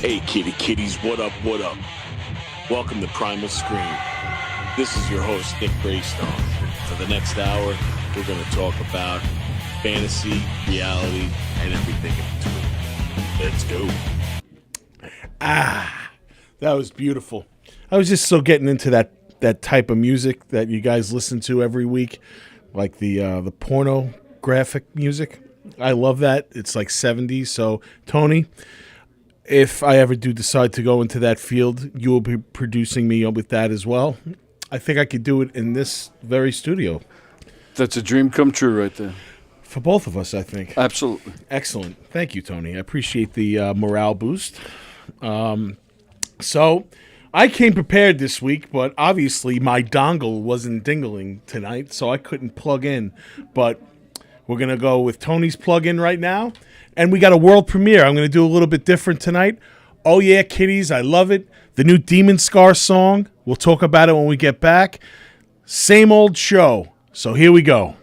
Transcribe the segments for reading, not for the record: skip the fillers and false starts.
Hey kitties, what up, what up? Welcome to Primal Screen. This is your host, Nick Graystone. For the next hour, we're going to talk about fantasy, reality, and everything in between. Let's go. That was beautiful. I was just so getting into that type of music that you guys listen to every week, like the pornographic music. I love that. It's like 70s. So, Tony, if I ever do decide to go into that field, you will be producing me with that as well. I think I could do it in this very studio. That's a dream come true right there. For both of us, I think. Absolutely. Excellent. Thank you, Tony. I appreciate the morale boost. So, I came prepared this week, but obviously my dongle wasn't dingling tonight, so I couldn't plug in. But we're going to go with Tony's plug-in right now. And we got a world premiere. I'm going to do a little bit different tonight. Oh, yeah, kiddies, I love it. The new Demon Scar song. We'll talk about it when we get back. Same old show. So here we go.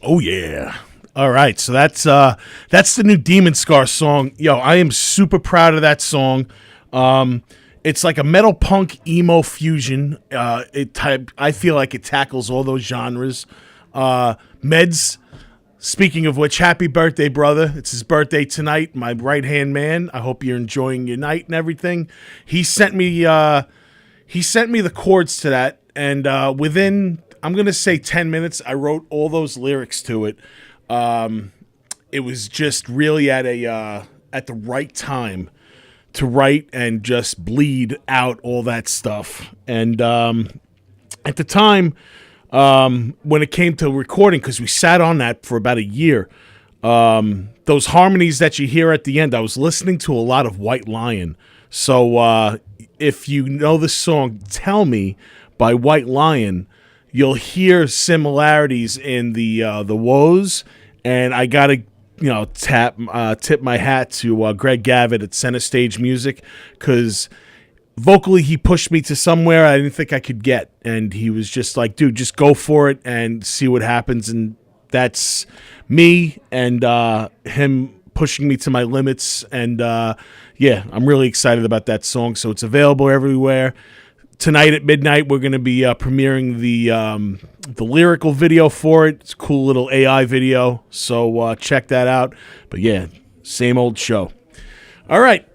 Oh, yeah. All right, so that's the new Demon Scar song. Yo, I am super proud of that song. It's like a metal punk emo fusion. I feel like it tackles all those genres. Meds Speaking of which, happy birthday, brother. It's his birthday tonight, my right-hand man. I hope you're enjoying your night and everything. He sent me the chords to that, and within, I'm going to say 10 minutes, I wrote all those lyrics to it. It was just really at the right time to write and just bleed out all that stuff. And at the time, when it came to recording, because we sat on that for about a year, those harmonies that you hear at the end, I was listening to a lot of White Lion. So if you know the song Tell Me by White Lion, you'll hear similarities in the woes, and I gotta tip my hat to Greg Gavitt at Center Stage Music, because vocally he pushed me to somewhere I didn't think I could get, and he was just like, dude, just go for it and see what happens. And that's me and him pushing me to my limits. And yeah, I'm really excited about that song. So it's available everywhere. Tonight at midnight, we're going to be premiering the lyrical video for it. It's a cool little AI video, so check that out. But yeah, same old show. All right,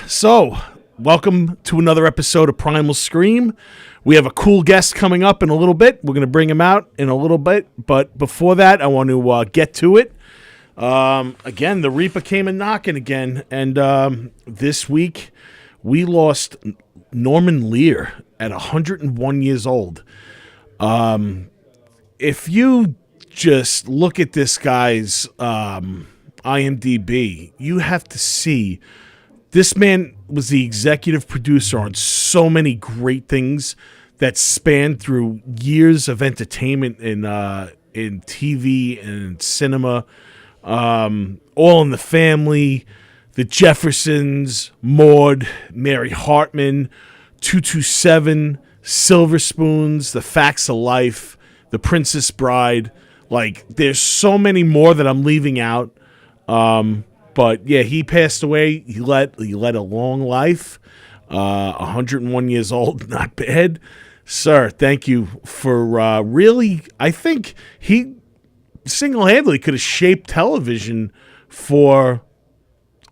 so welcome to another episode of Primal Scream. We have a cool guest coming up in a little bit. We're going to bring him out in a little bit, but before that, I want to get to it. Again, the Reaper came a knocking again, and this week we lost Norman Lear at 101 years old. If you just look at this guy's IMDb, you have to see this man was the executive producer on so many great things that spanned through years of entertainment in TV and cinema. All in the Family, The Jeffersons, Maude, Mary Hartman, 227, Silver Spoons, The Facts of Life, The Princess Bride. Like, there's so many more that I'm leaving out. But yeah, he passed away. He led a long life. 101 years old, not bad. Sir, thank you for really, I think he single-handedly could have shaped television for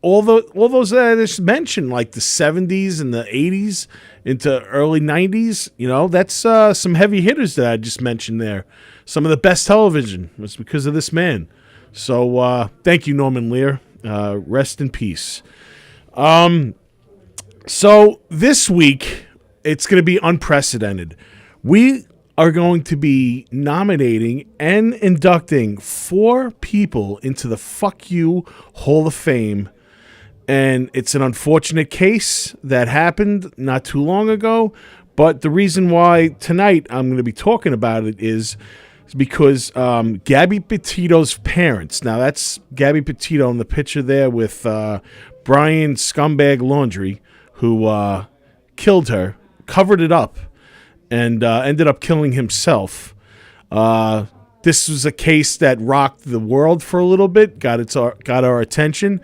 all those that I just mentioned, like the 70s and the 80s into early 90s. You know, that's some heavy hitters that I just mentioned there. Some of the best television was because of this man. So thank you, Norman Lear. Rest in peace. So this week, it's going to be unprecedented. We are going to be nominating and inducting 4 people into the Fuck You Hall of Fame. And it's an unfortunate case that happened not too long ago. But the reason why tonight I'm going to be talking about it is because Gabby Petito's parents, now that's Gabby Petito in the picture there with Brian Scumbag Laundrie, who killed her, covered it up, and ended up killing himself. This was a case that rocked the world for a little bit, got our attention,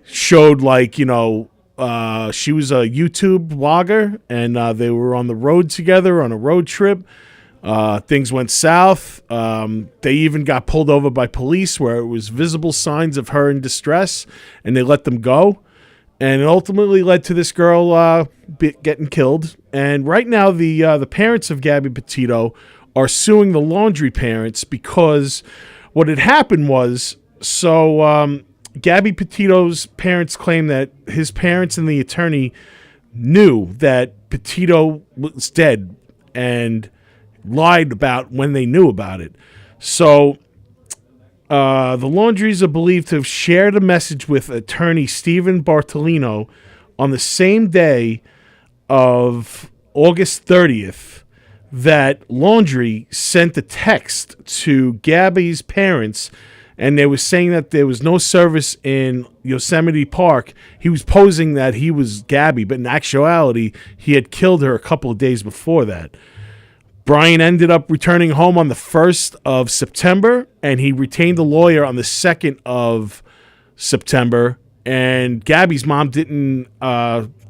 showed she was a YouTube blogger, and they were on the road together on a road trip. Things went south. They even got pulled over by police where it was visible signs of her in distress, and they let them go. And it ultimately led to this girl getting killed. And right now, the parents of Gabby Petito are suing the Laundrie parents because what had happened was, Gabby Petito's parents claim that his parents and the attorney knew that Petito was dead and lied about when they knew about it. So the Laundries are believed to have shared a message with attorney Stephen Bartolino on the same day of August 30th that Laundrie sent a text to Gabby's parents, and they were saying that there was no service in Yosemite Park. He was posing that he was Gabby, but in actuality, he had killed her a couple of days before that. Brian ended up returning home on the 1st of September, and he retained a lawyer on the 2nd of September, and Gabby's mom didn't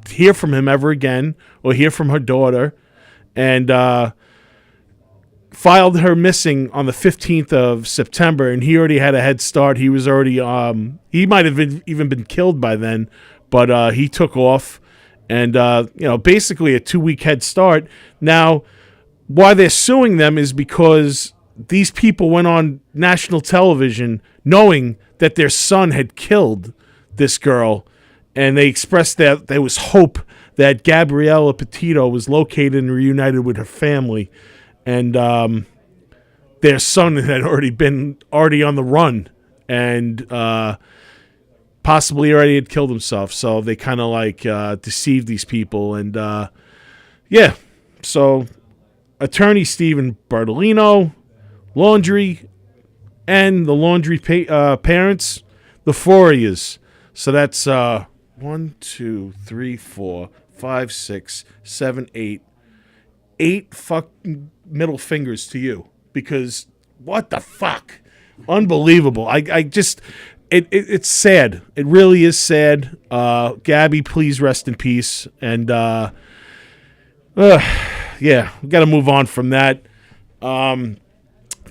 hear from him ever again or hear from her daughter. And filed her missing on the 15th of September, and he already had a head start. He was already, he might have even been killed by then, but he took off, and, basically a 2-week head start. Now, why they're suing them is because these people went on national television knowing that their son had killed this girl, and they expressed that there was hope that Gabriella Petito was located and reunited with her family. And their son had already on the run, and possibly already had killed himself. So they kind of deceived these people. And so attorney Stephen Bartolino, Laundry, and the Laundry parents, the Forias. So that's 1, 2, 3, 4, 5, 6, 7, 8 fucking middle fingers to you, because what the fuck? Unbelievable. I just it's sad. It really is sad. Gabby, please rest in peace. And we got to move on from that.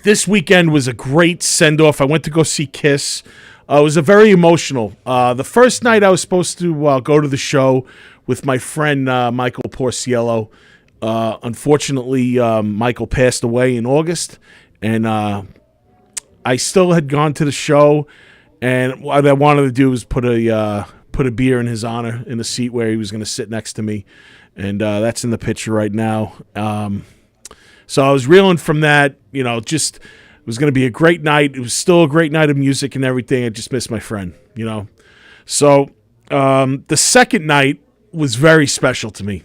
This weekend was a great send-off. I went to go see Kiss. It was a very emotional. The first night I was supposed to go to the show with my friend Michael Porciello. Unfortunately, Michael passed away in August, and I still had gone to the show, and what I wanted to do was put a beer in his honor in the seat where he was going to sit next to me, and that's in the picture right now. So I was reeling from that, just it was going to be a great night. It was still a great night of music and everything. I just missed my friend, So the second night was very special to me.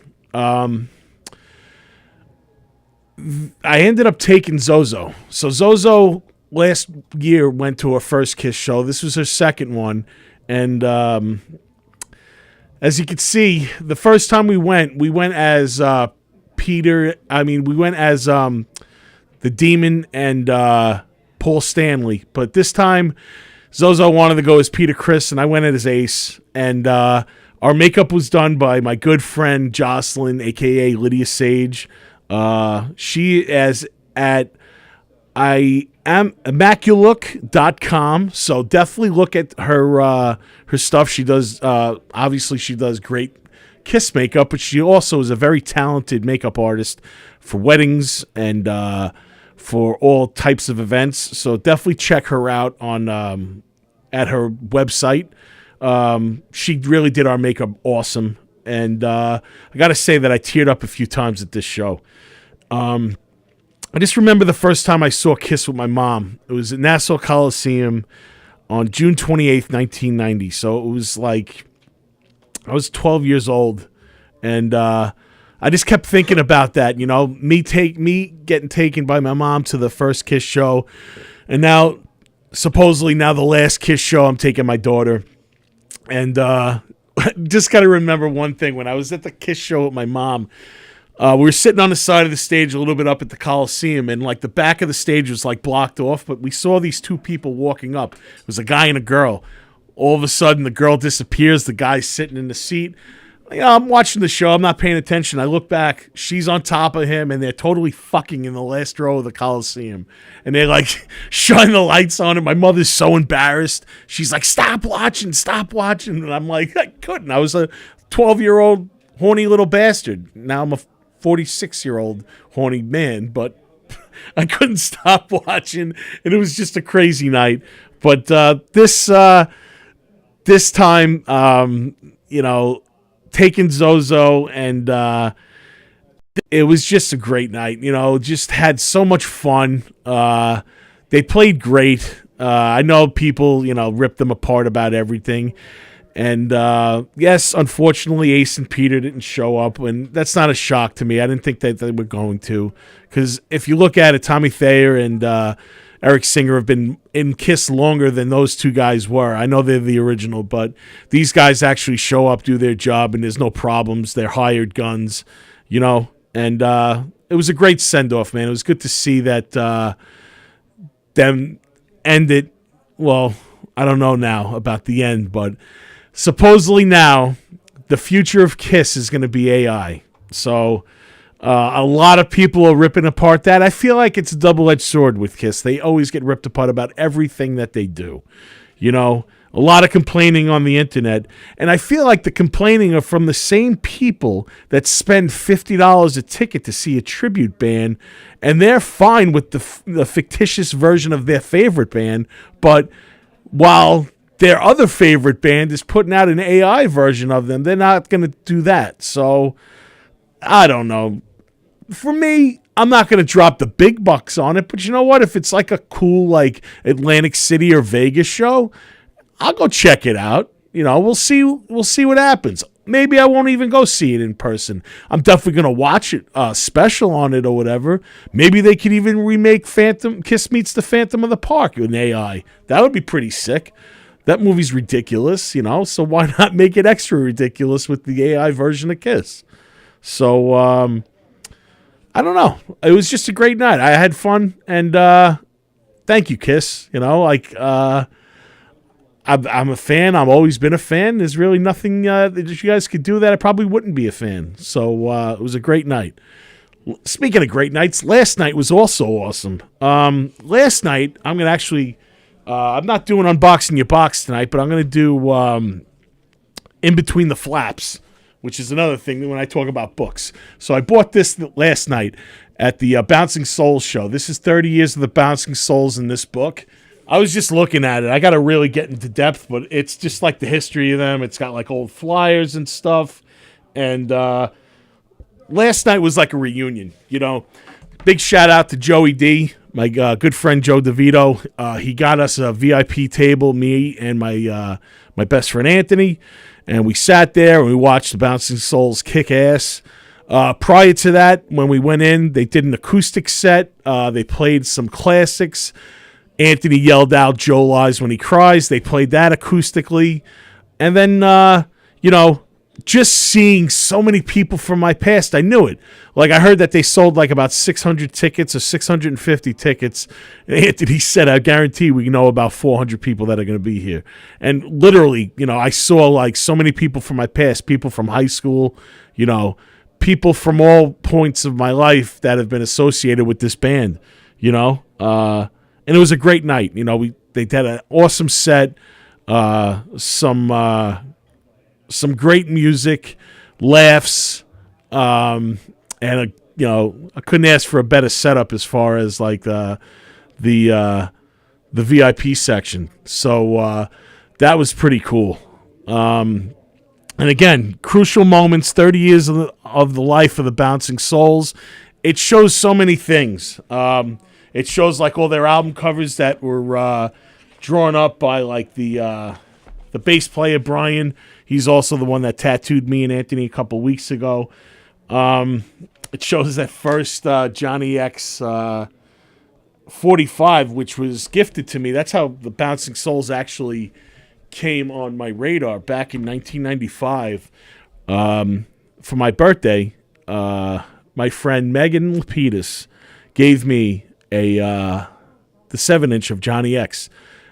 I ended up taking Zozo. So Zozo last year went to her first Kiss show. This was her second one. And as you can see, the first time we went as Peter. We went as the Demon and Paul Stanley. But this time, Zozo wanted to go as Peter Criss, and I went as Ace. And our makeup was done by my good friend Jocelyn, a.k.a. Lydia Sage. She is at immaculook.com, so definitely look at her stuff. She does obviously she does great Kiss makeup, but she also is a very talented makeup artist for weddings and for all types of events. So definitely check her out on at her website. She really did our makeup awesome. And I got to say that I teared up a few times at this show. I just remember the first time I saw Kiss with my mom. It was at Nassau Coliseum on June 28th, 1990. So it was like I was 12 years old. And I just kept thinking about that, me getting taken by my mom to the first Kiss show. And now, supposedly now the last Kiss show, I'm taking my daughter. And just got to remember one thing. When I was at the Kiss show with my mom, we were sitting on the side of the stage a little bit up at the Coliseum, and the back of the stage was blocked off, but we saw these two people walking up. It was a guy and a girl. All of a sudden, the girl disappears. The guy's sitting in the seat. I'm watching the show. I'm not paying attention. I look back. She's on top of him, and they're totally fucking in the last row of the Coliseum. And they shine the lights on him. My mother's so embarrassed. She's like, stop watching. And I'm like, I couldn't. I was a 12-year-old horny little bastard. Now I'm a 46-year-old horny man, but I couldn't stop watching, and it was just a crazy night. But this time, taking Zozo, and it was just a great night. Just had so much fun. They played great. I know people, ripped them apart about everything. And yes, unfortunately, Ace and Peter didn't show up, and that's not a shock to me. I didn't think that they were going to, because if you look at it, Tommy Thayer and Eric Singer have been in Kiss longer than those two guys were. I know they're the original, but these guys actually show up, do their job, and there's no problems. They're hired guns, and it was a great send-off, man. It was good to see that them end it. Well, I don't know now about the end, but supposedly now the future of Kiss is going to be AI. So A lot of people are ripping apart that. I feel like it's a double-edged sword with Kiss. They always get ripped apart about everything that they do. A lot of complaining on the internet. And I feel like the complaining are from the same people that spend $50 a ticket to see a tribute band, and they're fine with the fictitious version of their favorite band, but while their other favorite band is putting out an AI version of them, they're not going to do that. So, I don't know. For me, I'm not going to drop the big bucks on it, but you know what? If it's like a cool like Atlantic City or Vegas show, I'll go check it out. We'll see what happens. Maybe I won't even go see it in person. I'm definitely going to watch it, special on it or whatever. Maybe they could even remake Kiss Meets the Phantom of the Park with AI. That would be pretty sick. That movie's ridiculous, so why not make it extra ridiculous with the AI version of Kiss? So, I don't know. It was just a great night. I had fun, and thank you, Kiss. I'm a fan. I've always been a fan. There's really nothing that you guys could do that I probably wouldn't be a fan. So it was a great night. Speaking of great nights, last night was also awesome. Last night, I'm going to actually... I'm not doing Unboxing Your Box tonight, but I'm going to do In Between the Flaps, which is another thing when I talk about books. So I bought this last night at the Bouncing Souls show. This is 30 years of the Bouncing Souls in this book. I was just looking at it. I got to really get into depth, but it's just like the history of them. It's got like old flyers and stuff. And last night was like a reunion, Big shout out to Joey D, my good friend Joe DeVito. He got us a VIP table, me and my best friend Anthony. And we sat there and we watched the Bouncing Souls kick ass. Prior to that, when we went in, they did an acoustic set. They played some classics. Anthony yelled out "Joe Lies When He Cries." They played that acoustically. And then, just seeing so many people from my past, I knew it. Like, I heard that they sold like about 600 tickets or 650 tickets. And Anthony said, I guarantee we know about 400 people that are going to be here. And literally, I saw like so many people from my past, people from high school, people from all points of my life that have been associated with this band, and it was a great night. They did an awesome set, some great music, laughs, and I couldn't ask for a better setup as far as like the VIP section. So that was pretty cool. And again, crucial moments, 30 years of the life of the Bouncing Souls. It shows so many things. It shows like all their album covers that were drawn up by like the bass player Brian. He's also the one that tattooed me and Anthony a couple weeks ago. It shows that first Johnny X 45, which was gifted to me. That's how the Bouncing Souls actually came on my radar back in 1995. For my birthday, my friend Megan Lapidus gave me the 7-inch of Johnny X.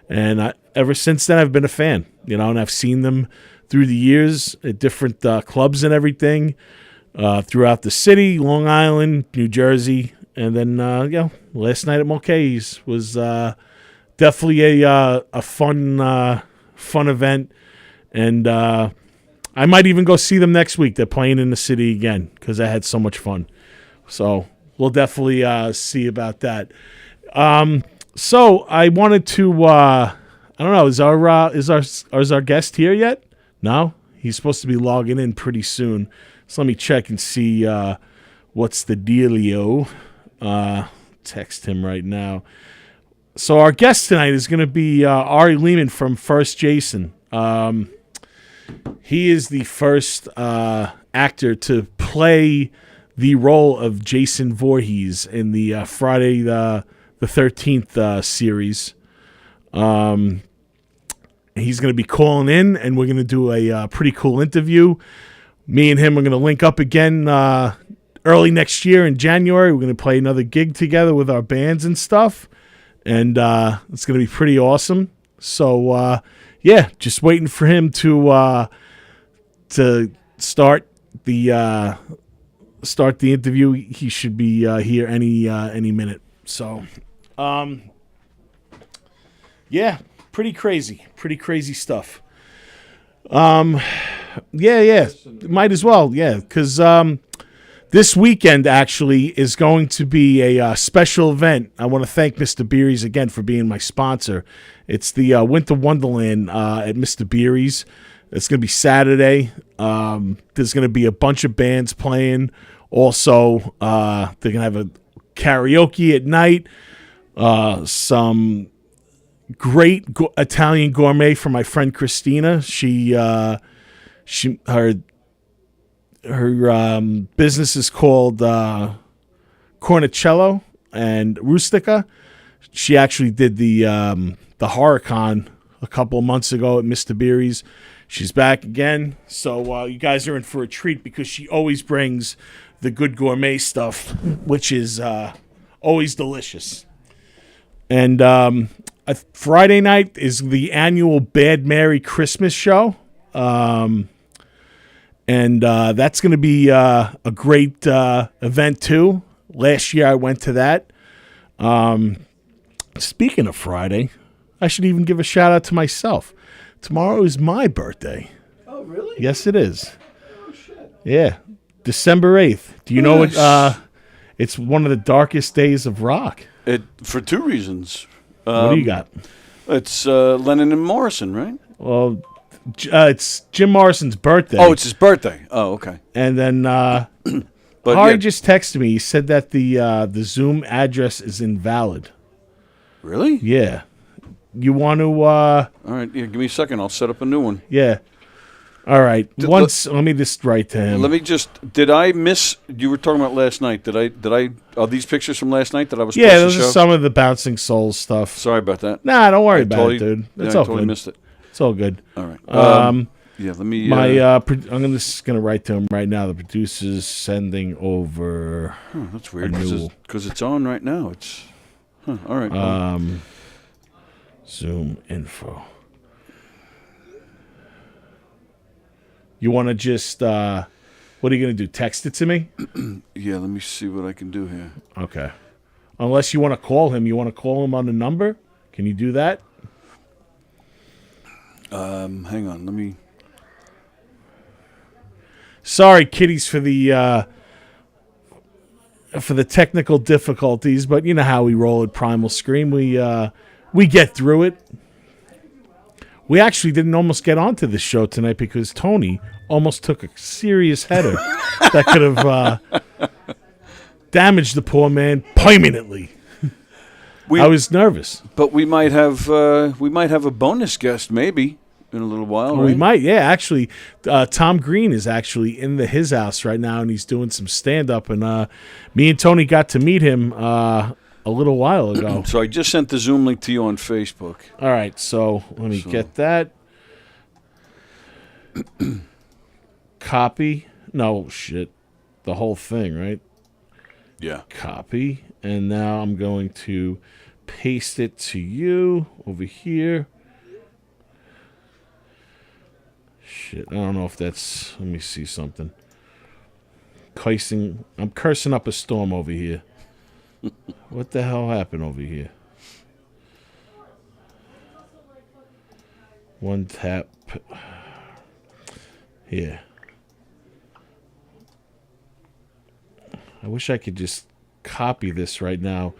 And ever since then, I've been a fan, and I've seen them through the years at different clubs and everything throughout the city, Long Island, New Jersey. And then, last night at Mulcahy's was definitely a fun event. And I might even go see them next week. They're playing in the city again because I had so much fun. So we'll definitely see about that. So I wanted to, I don't know, is our guest here yet? No? He's supposed to be logging in pretty soon. So let me check and see what's the dealio. Text him right now. So our guest tonight is going to be Ari Lehman from First Jason. He is the first actor to play the role of Jason Voorhees in the Friday the 13th series. He's going to be calling in, and we're going to do a pretty cool interview. Me and him are going to link up again early next year in January. We're going to play another gig together with our bands and stuff, and it's going to be pretty awesome. So, just waiting for him to start the start the interview. He should be here any minute. So, yeah, pretty crazy stuff. Yeah, might as well, yeah, because this weekend actually is going to be a special event. I want to thank Mr. Beery's again for being my sponsor. It's the Winter Wonderland at Mr. Beery's. It's going to be Saturday. There's going to be a bunch of bands playing. Also, they're going to have a karaoke at night. Some great Italian gourmet from my friend Christina. Her business is called Cornicello and Rustica. She actually did the HorrorCon a couple of months ago at Mr. Beery's. She's back again, so you guys are in for a treat because she always brings the good gourmet stuff, which is always delicious. And Friday night is the annual Bad Mary Christmas show. And that's going to be a great event, too. Last year I went to that. Speaking of Friday, I should even give a shout-out to myself. Tomorrow is my birthday. Oh, really? Yes, it is. Oh, shit. Yeah, December 8th. Do you know what? It's one of the darkest days of rock. For two reasons. What do you got? It's Lennon and Morrison, right? Well, it's Jim Morrison's birthday. Oh, it's his birthday. Oh, okay. And then But Hari yeah. just texted me. He said that the Zoom address is invalid. Really? Yeah. You want to... All right, yeah, give me a second. I'll set up a new one. Yeah. All right. Let me just write to him. Let me just... Did I miss... You were talking about last night. Did I... Are these pictures from last night that I was supposed those to are show? some of the Bouncing Souls stuff. Sorry about that. Nah, don't worry about it, dude. Yeah, It's I all totally good. missed it. It's all good. All right. Yeah, let me... I'm just going to write to him right now. The producer's sending over... that's weird new... because it's on right now. It's... all right. Zoom info. You want to just... what are you going to do? Text it to me? Yeah, let me see what I can do here. Okay. Unless you want to call him. You want to call him on the number? Can you do that? Hang on. Let me... Sorry, kiddies, for the technical difficulties, but you know how we roll at Primal Scream. We get through it. We actually didn't almost get onto this show tonight because Tony almost took a serious header that could have damaged the poor man permanently. I was nervous. But we might have a bonus guest maybe in a little while. We right? might, yeah. Actually, Tom Green is actually in his house right now, and he's doing some stand-up. And me and Tony got to meet him a little while ago. So I just sent the Zoom link to you on Facebook. All right, so let me get that. Copy. No, shit. The whole thing, right? Yeah. Copy. And now I'm going to paste it to you over here. Shit, I don't know if that's... Let me see something. I'm cursing up a storm over here. What the hell happened over here? One tap. Here. I wish I could just copy this right now.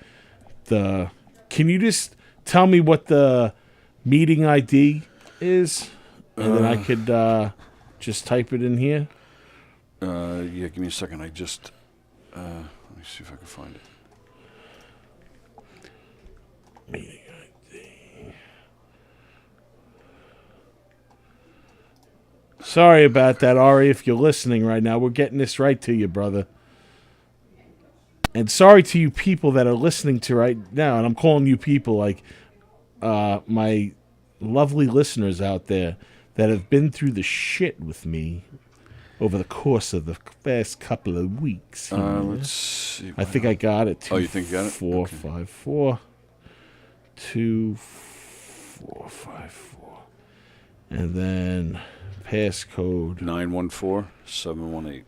Can you just tell me what the meeting ID is? And then I could just type it in here. Yeah, give me a second. Let me see if I can find it. Meeting ID. Sorry about that, Ari, if you're listening right now. We're getting this right to you, brother. And sorry to you people that are listening to right now. And I'm calling you people like my lovely listeners out there that have been through the shit with me over the course of the past couple of weeks. Let's see. I think I got it. Oh, you think you got it? 454 2454. And then passcode 914-718.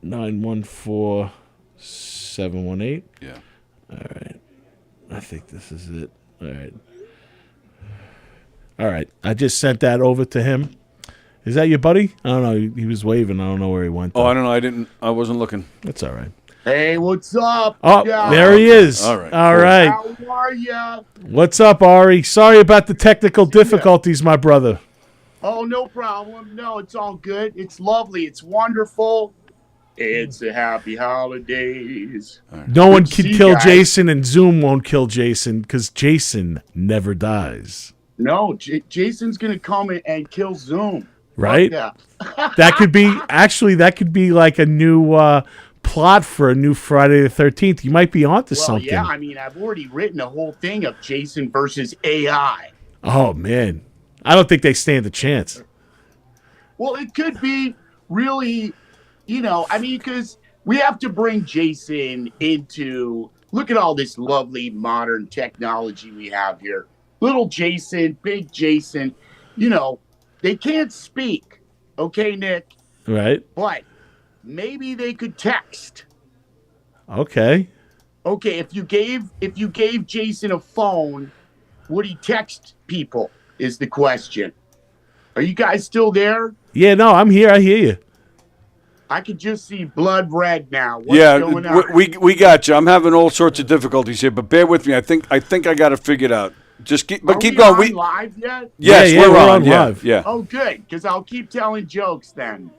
914718. Yeah. All right. I think this is it. All right. I just sent that over to him. Is that your buddy? I don't know. He was waving. I don't know where he went. Oh, though. I don't know. I wasn't looking. That's all right. Hey, what's up? Oh, Yeah. there he is. All right. All Cool. right. How are ya? What's up, Ari? Sorry about the technical difficulties, my brother. Oh, no problem. No, it's all good. It's lovely. It's wonderful. It's a happy holidays. No one Good to can see you kill guys. Jason, and Zoom won't kill Jason because Jason never dies. No, Jason's gonna come and kill Zoom. Right? Fuck That could be like a new plot for a new Friday the 13th. You might be onto Well, something. yeah. I mean, I've already written a whole thing of Jason versus AI. Oh, man. I don't think they stand a chance. Well, it could be really, I mean, because we have to bring Jason into, look at all this lovely modern technology we have here. Little Jason, big Jason, they can't speak. Okay, Nick? Right? But maybe they could text. Okay. Okay, if you gave Jason a phone, would he text people is the question. Are you guys still there? Yeah, no, I'm here. I hear you. I could just see blood red now. What's going on? we got you. I'm having all sorts of difficulties here, but bear with me. I think I got it figured out. Just keep going. On live yet? Yes, Yeah, we're on live. Yeah. Oh, good, because I'll keep telling jokes then.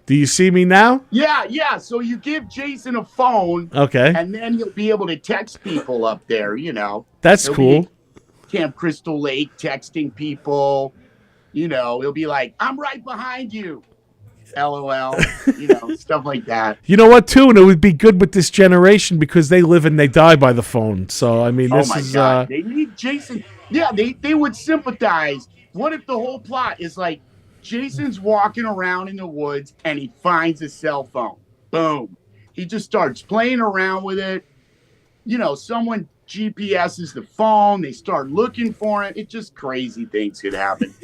Do you see me now? Yeah. So you give Jason a phone, Okay. and then you'll be able to text people up there. That's He'll cool. be Camp Crystal Lake texting people. He'll be like, "I'm right behind you." LOL. Stuff like that. You know what, too? And it would be good with this generation because they live and they die by the phone. So, I mean, this Oh my is... God. They need Jason. Yeah, they would sympathize. What if the whole plot is like Jason's walking around in the woods and he finds a cell phone? Boom. He just starts playing around with it. Someone GPS's the phone. They start looking for it. It's just crazy things could happen.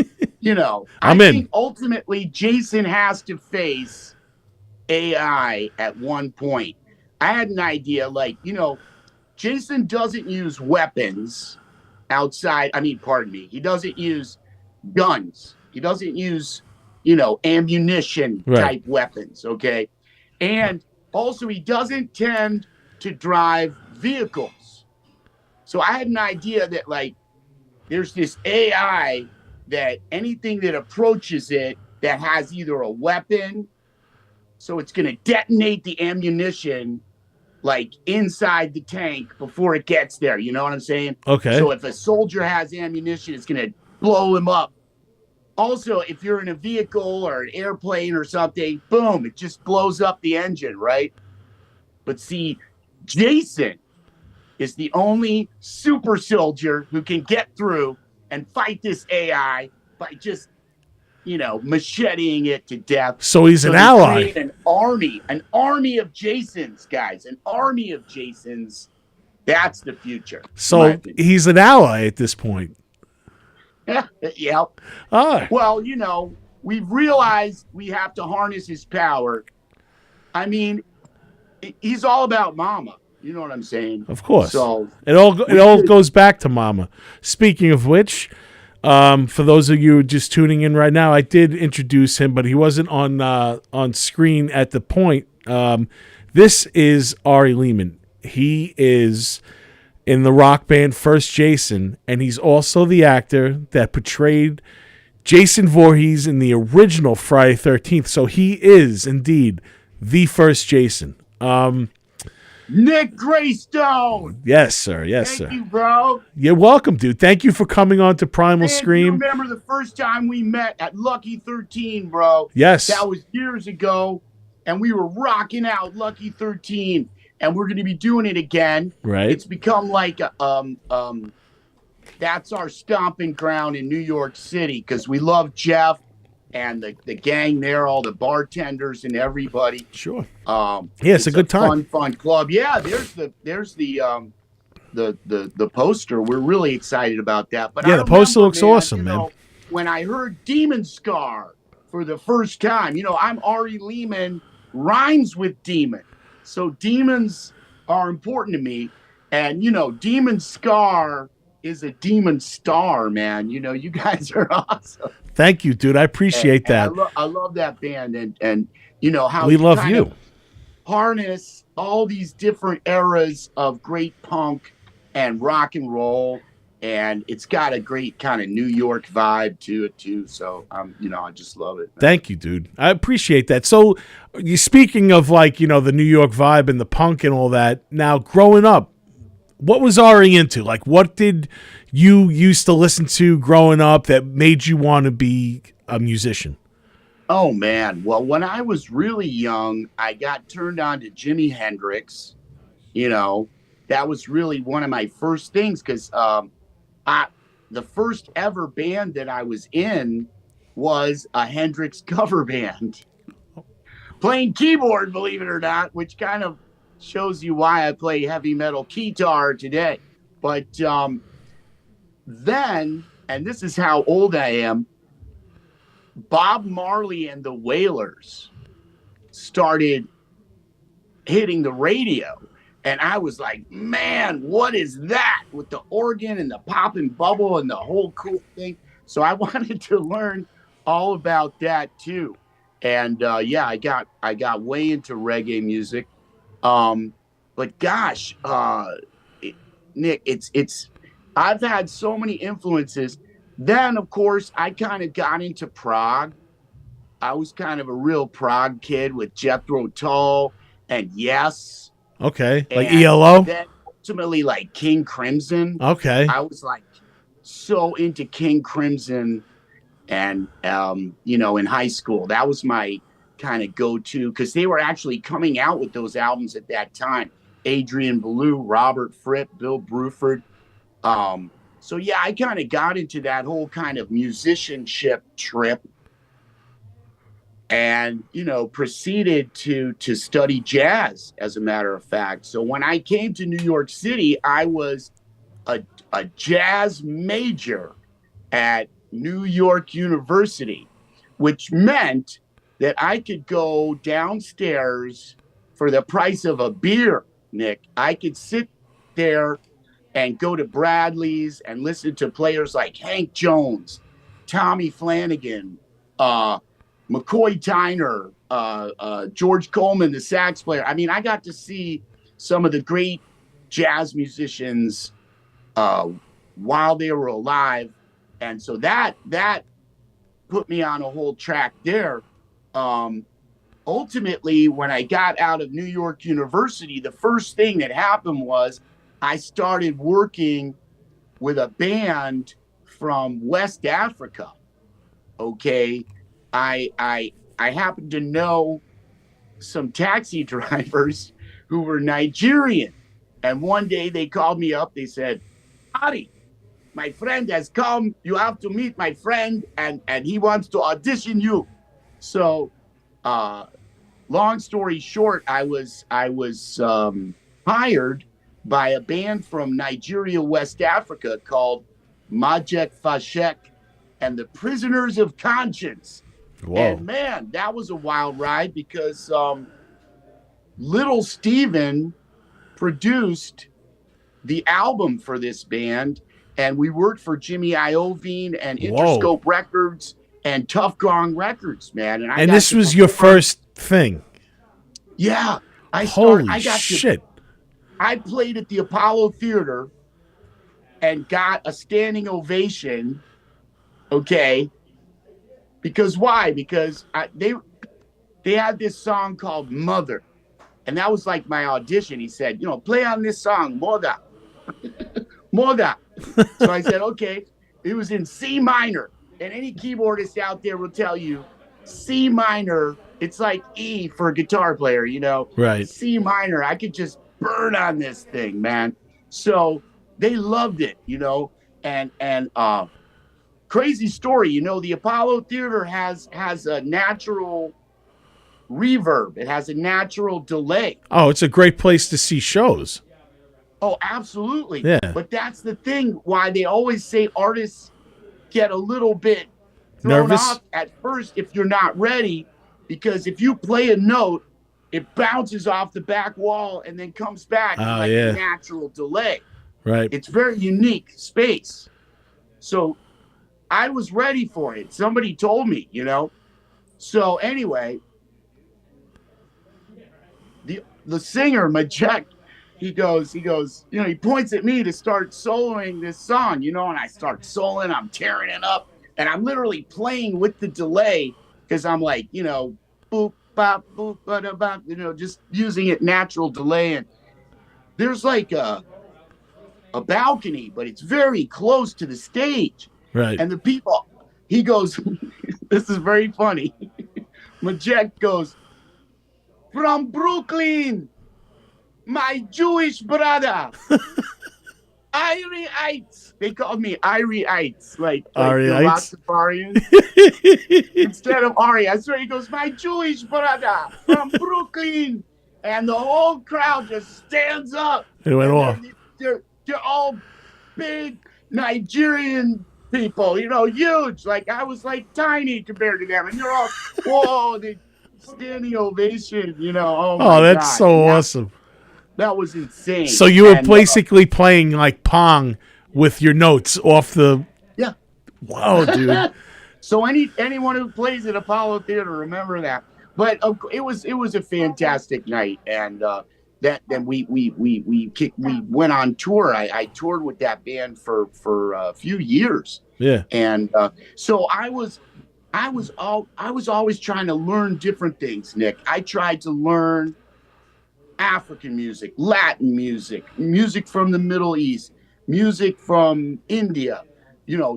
I think ultimately Jason has to face AI at one point. I had an idea Jason doesn't use weapons outside. I mean, pardon me. He doesn't use guns. He doesn't use, ammunition type weapons. Okay. And also he doesn't tend to drive vehicles. So I had an idea that there's this AI that anything that approaches it that has either a weapon, so it's going to detonate the ammunition inside the tank before it gets there. You know what I'm saying? Okay. So if a soldier has ammunition, it's going to blow him up. Also, if you're in a vehicle or an airplane or something, boom, it just blows up the engine, right? But see, Jason is the only super soldier who can get through and fight this AI by just, macheting it to death. So he's an ally. An army of Jasons, guys, an army of Jasons. That's the future. So he's an ally at this point. Yeah. Ah. Well, we've realized we have to harness his power. I mean, he's all about Mama. You know what I'm saying? Of course. So it all goes back to Mama. Speaking of which, for those of you just tuning in right now, I did introduce him, but he wasn't on screen at the point. This is Ari Lehman. He is in the rock band First Jason, and he's also the actor that portrayed Jason Voorhees in the original Friday 13th. So he is indeed the first Jason. Nick Graystone. Yes, sir. Yes, sir. Thank you, bro. You're welcome, dude. Thank you for coming on to Primal Man, Scream. you remember the first time we met at Lucky 13, bro? Yes. That was years ago, and we were rocking out Lucky 13, and we're going to be doing it again. Right. It's become like that's our stomping ground in New York City because we love Jeff and the gang there, all the bartenders and everybody. Sure. Yeah, it's a good time. Fun club. Yeah, there's the poster. We're really excited about that. But yeah, I the poster remember, looks awesome, man. When I heard Demon Scar for the first time. I'm Ari Lehman, rhymes with demon. So demons are important to me. And, Demon Scar is a demon star, man. You guys are awesome. Thank you, dude. I appreciate And that. I love that band. And how We you love kind you. of harness all these different eras of great punk and rock and roll. And it's got a great kind of New York vibe to it too. So I just love it, man. Thank you, dude. I appreciate that. So, you speaking of the New York vibe and the punk and all that. Now, growing up, what was Ari into? Like, what did you used to listen to growing up that made you want to be a musician? Oh man. Well, when I was really young, I got turned on to Jimi Hendrix. That was really one of my first things because the first ever band that I was in was a Hendrix cover band. Playing keyboard, believe it or not, which kind of shows you why I play heavy metal guitar today. But then, and this is how old I am, Bob Marley and the Wailers started hitting the radio. And I was like, man, what is that? With the organ and the pop and bubble and the whole cool thing. So I wanted to learn all about that too. And I got way into reggae music. But gosh, Nick, it's I've had so many influences. Then of course I kind of got into prog. I was kind of a real prog kid with Jethro Tull and Yes. Okay, like And ELO. then ultimately like King Crimson. Okay, I was like so into King Crimson, and in high school that was my kind of go-to because they were actually coming out with those albums at that time. Adrian Belew, Robert Fripp, Bill Bruford. So yeah, I kind of got into that whole kind of musicianship trip, and proceeded to study jazz, as a matter of fact. So when I came to New York City, I was a jazz major at New York University, which meant that I could go downstairs for the price of a beer, Nick. I could sit there and go to Bradley's and listen to players like Hank Jones, Tommy Flanagan, McCoy Tyner, George Coleman, the sax player. I mean, I got to see some of the great jazz musicians while they were alive. And so that put me on a whole track there. Ultimately, when I got out of New York University, the first thing that happened was I started working with a band from West Africa. Okay. I happened to know some taxi drivers who were Nigerian. And one day they called me up. They said, Ari, my friend has come. You have to meet my friend, and he wants to audition you. So, long story short, I was hired by a band from Nigeria, West Africa called Majek Fashek and the Prisoners of Conscience. Whoa. And man, that was a wild ride because Little Steven produced the album for this band, and we worked for Jimmy Iovine and Interscope Records and Tough Gong Records, man. And this was your first thing? Yeah. Holy shit. I played at the Apollo Theater and got a standing ovation. Okay. Because why? Because they had this song called Mother. And that was like my audition. He said, play on this song, Moda. Moda. So I said, okay. It was in C minor. And any keyboardist out there will tell you, C minor, it's like E for a guitar player, Right. C minor. I could just burn on this thing, man. So they loved it, and crazy story, the Apollo Theater has a natural reverb. It has a natural delay. Oh, it's a great place to see shows. Oh, absolutely. Yeah. But that's the thing why they always say artists get a little bit thrown Nervous? off at first if you're not ready, because if you play a note, it bounces off the back wall and then comes back in like a natural delay. Right. It's very unique space. So I was ready for it. Somebody told me, So anyway, the singer, Majek, he goes, he points at me to start soloing this song, and I start soloing, I'm tearing it up, and I'm literally playing with the delay because I'm like, boop, bop, boop, ba bop, just using it natural delay. And there's like a balcony, but it's very close to the stage. Right. And the people, he goes, this is very funny. Majek goes, from Brooklyn, my Jewish brother. Irieites. They called me Irieites, like the Rastafarians. Instead of Ari, I swear, he goes, my Jewish brother from Brooklyn. And the whole crowd just stands up. It went off. They're all big Nigerian people, huge. Like I was like tiny compared to them. And they're all, whoa, they standing ovation, Oh, my that's God. so awesome. That was insane. So you were basically playing like Pong with your notes off the. Yeah. Wow, dude. So anyone who plays at Apollo Theater, remember that. But it was a fantastic night, and then we went on tour. I toured with that band for a few years. Yeah. And so I was always trying to learn different things, Nick. I tried to learn African music, Latin music, music from the Middle East, music from India,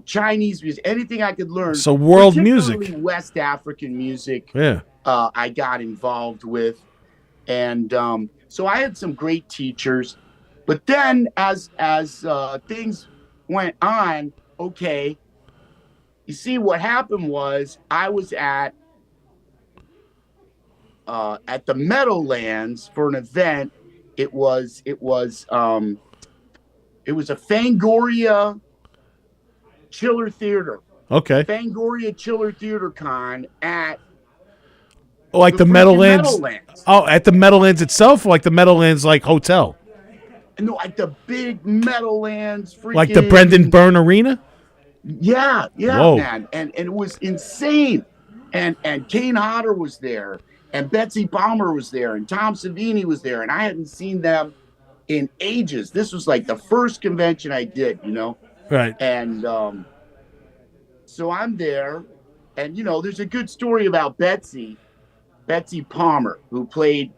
Chinese music, anything I could learn. So world music, West African music. Yeah. I got involved with, and so I had some great teachers. But then as things went on, okay, you see what happened was I was at the Meadowlands for an event. It was a Fangoria Chiller Theater. Okay. Fangoria Chiller Theater Con at like the Meadowlands. Oh, at the Meadowlands itself, or like the Meadowlands like hotel. No, at the big Meadowlands. Like the Brendan Byrne Arena. Yeah, Whoa. Man, and it was insane. And Kane Hodder was there. And Betsy Palmer was there, and Tom Savini was there, and I hadn't seen them in ages. This was like the first convention I did, Right. And so I'm there, and there's a good story about Betsy Palmer, who played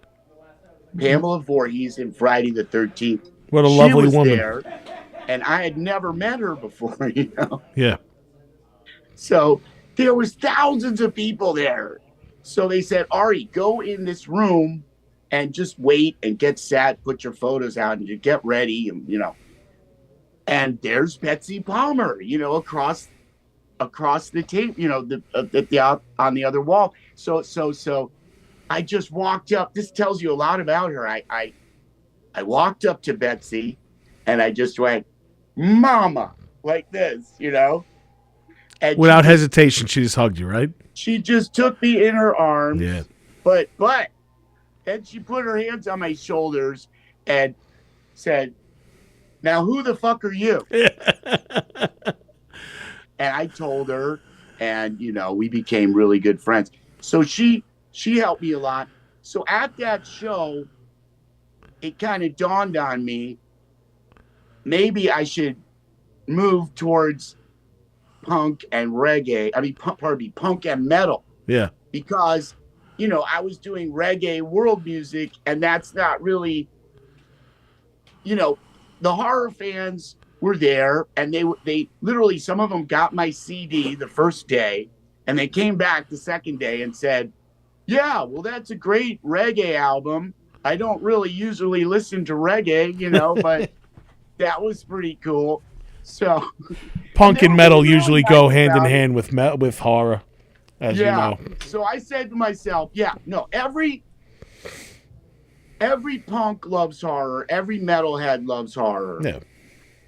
Pamela Voorhees in Friday the 13th. What a lovely woman. There, and I had never met her before, Yeah. So there was thousands of people there. So they said, Ari, go in this room and just wait and get set, put your photos out and you get ready. And, and there's Betsy Palmer, across the tape, on the other wall. So I just walked up. This tells you a lot about her. I walked up to Betsy and I just went, Mama, like this, And without hesitation, she just hugged you, right? She just took me in her arms. Yeah. But then she put her hands on my shoulders and said, now who the fuck are you? And I told her, and we became really good friends. So she helped me a lot. So at that show, it kind of dawned on me, maybe I should move towards punk and reggae. Punk and metal. Yeah. Because, I was doing reggae world music, and that's not really, the horror fans were there, and they literally, some of them got my CD the first day, and they came back the second day and said, yeah, well, that's a great reggae album. I don't really usually listen to reggae, but that was pretty cool. So punk and metal usually go hand in hand with horror, as you know. So I said to myself, every punk loves horror, every metalhead loves horror. Yeah.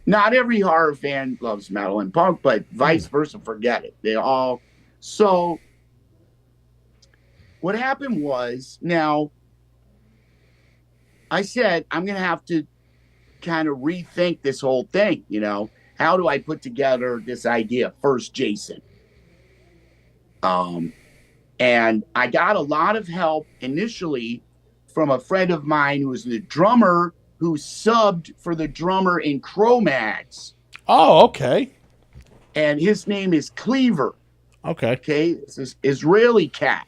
Not every horror fan loves metal and punk, but vice versa, forget it. They all So what happened was, now I said, I'm going to have to kind of rethink this whole thing. How do I put together this idea? First, Jason. And I got a lot of help initially from a friend of mine who was the drummer who subbed for the drummer in Cro-Mags. Oh, okay. And his name is Cleaver. Okay. Okay. It's this Israeli cat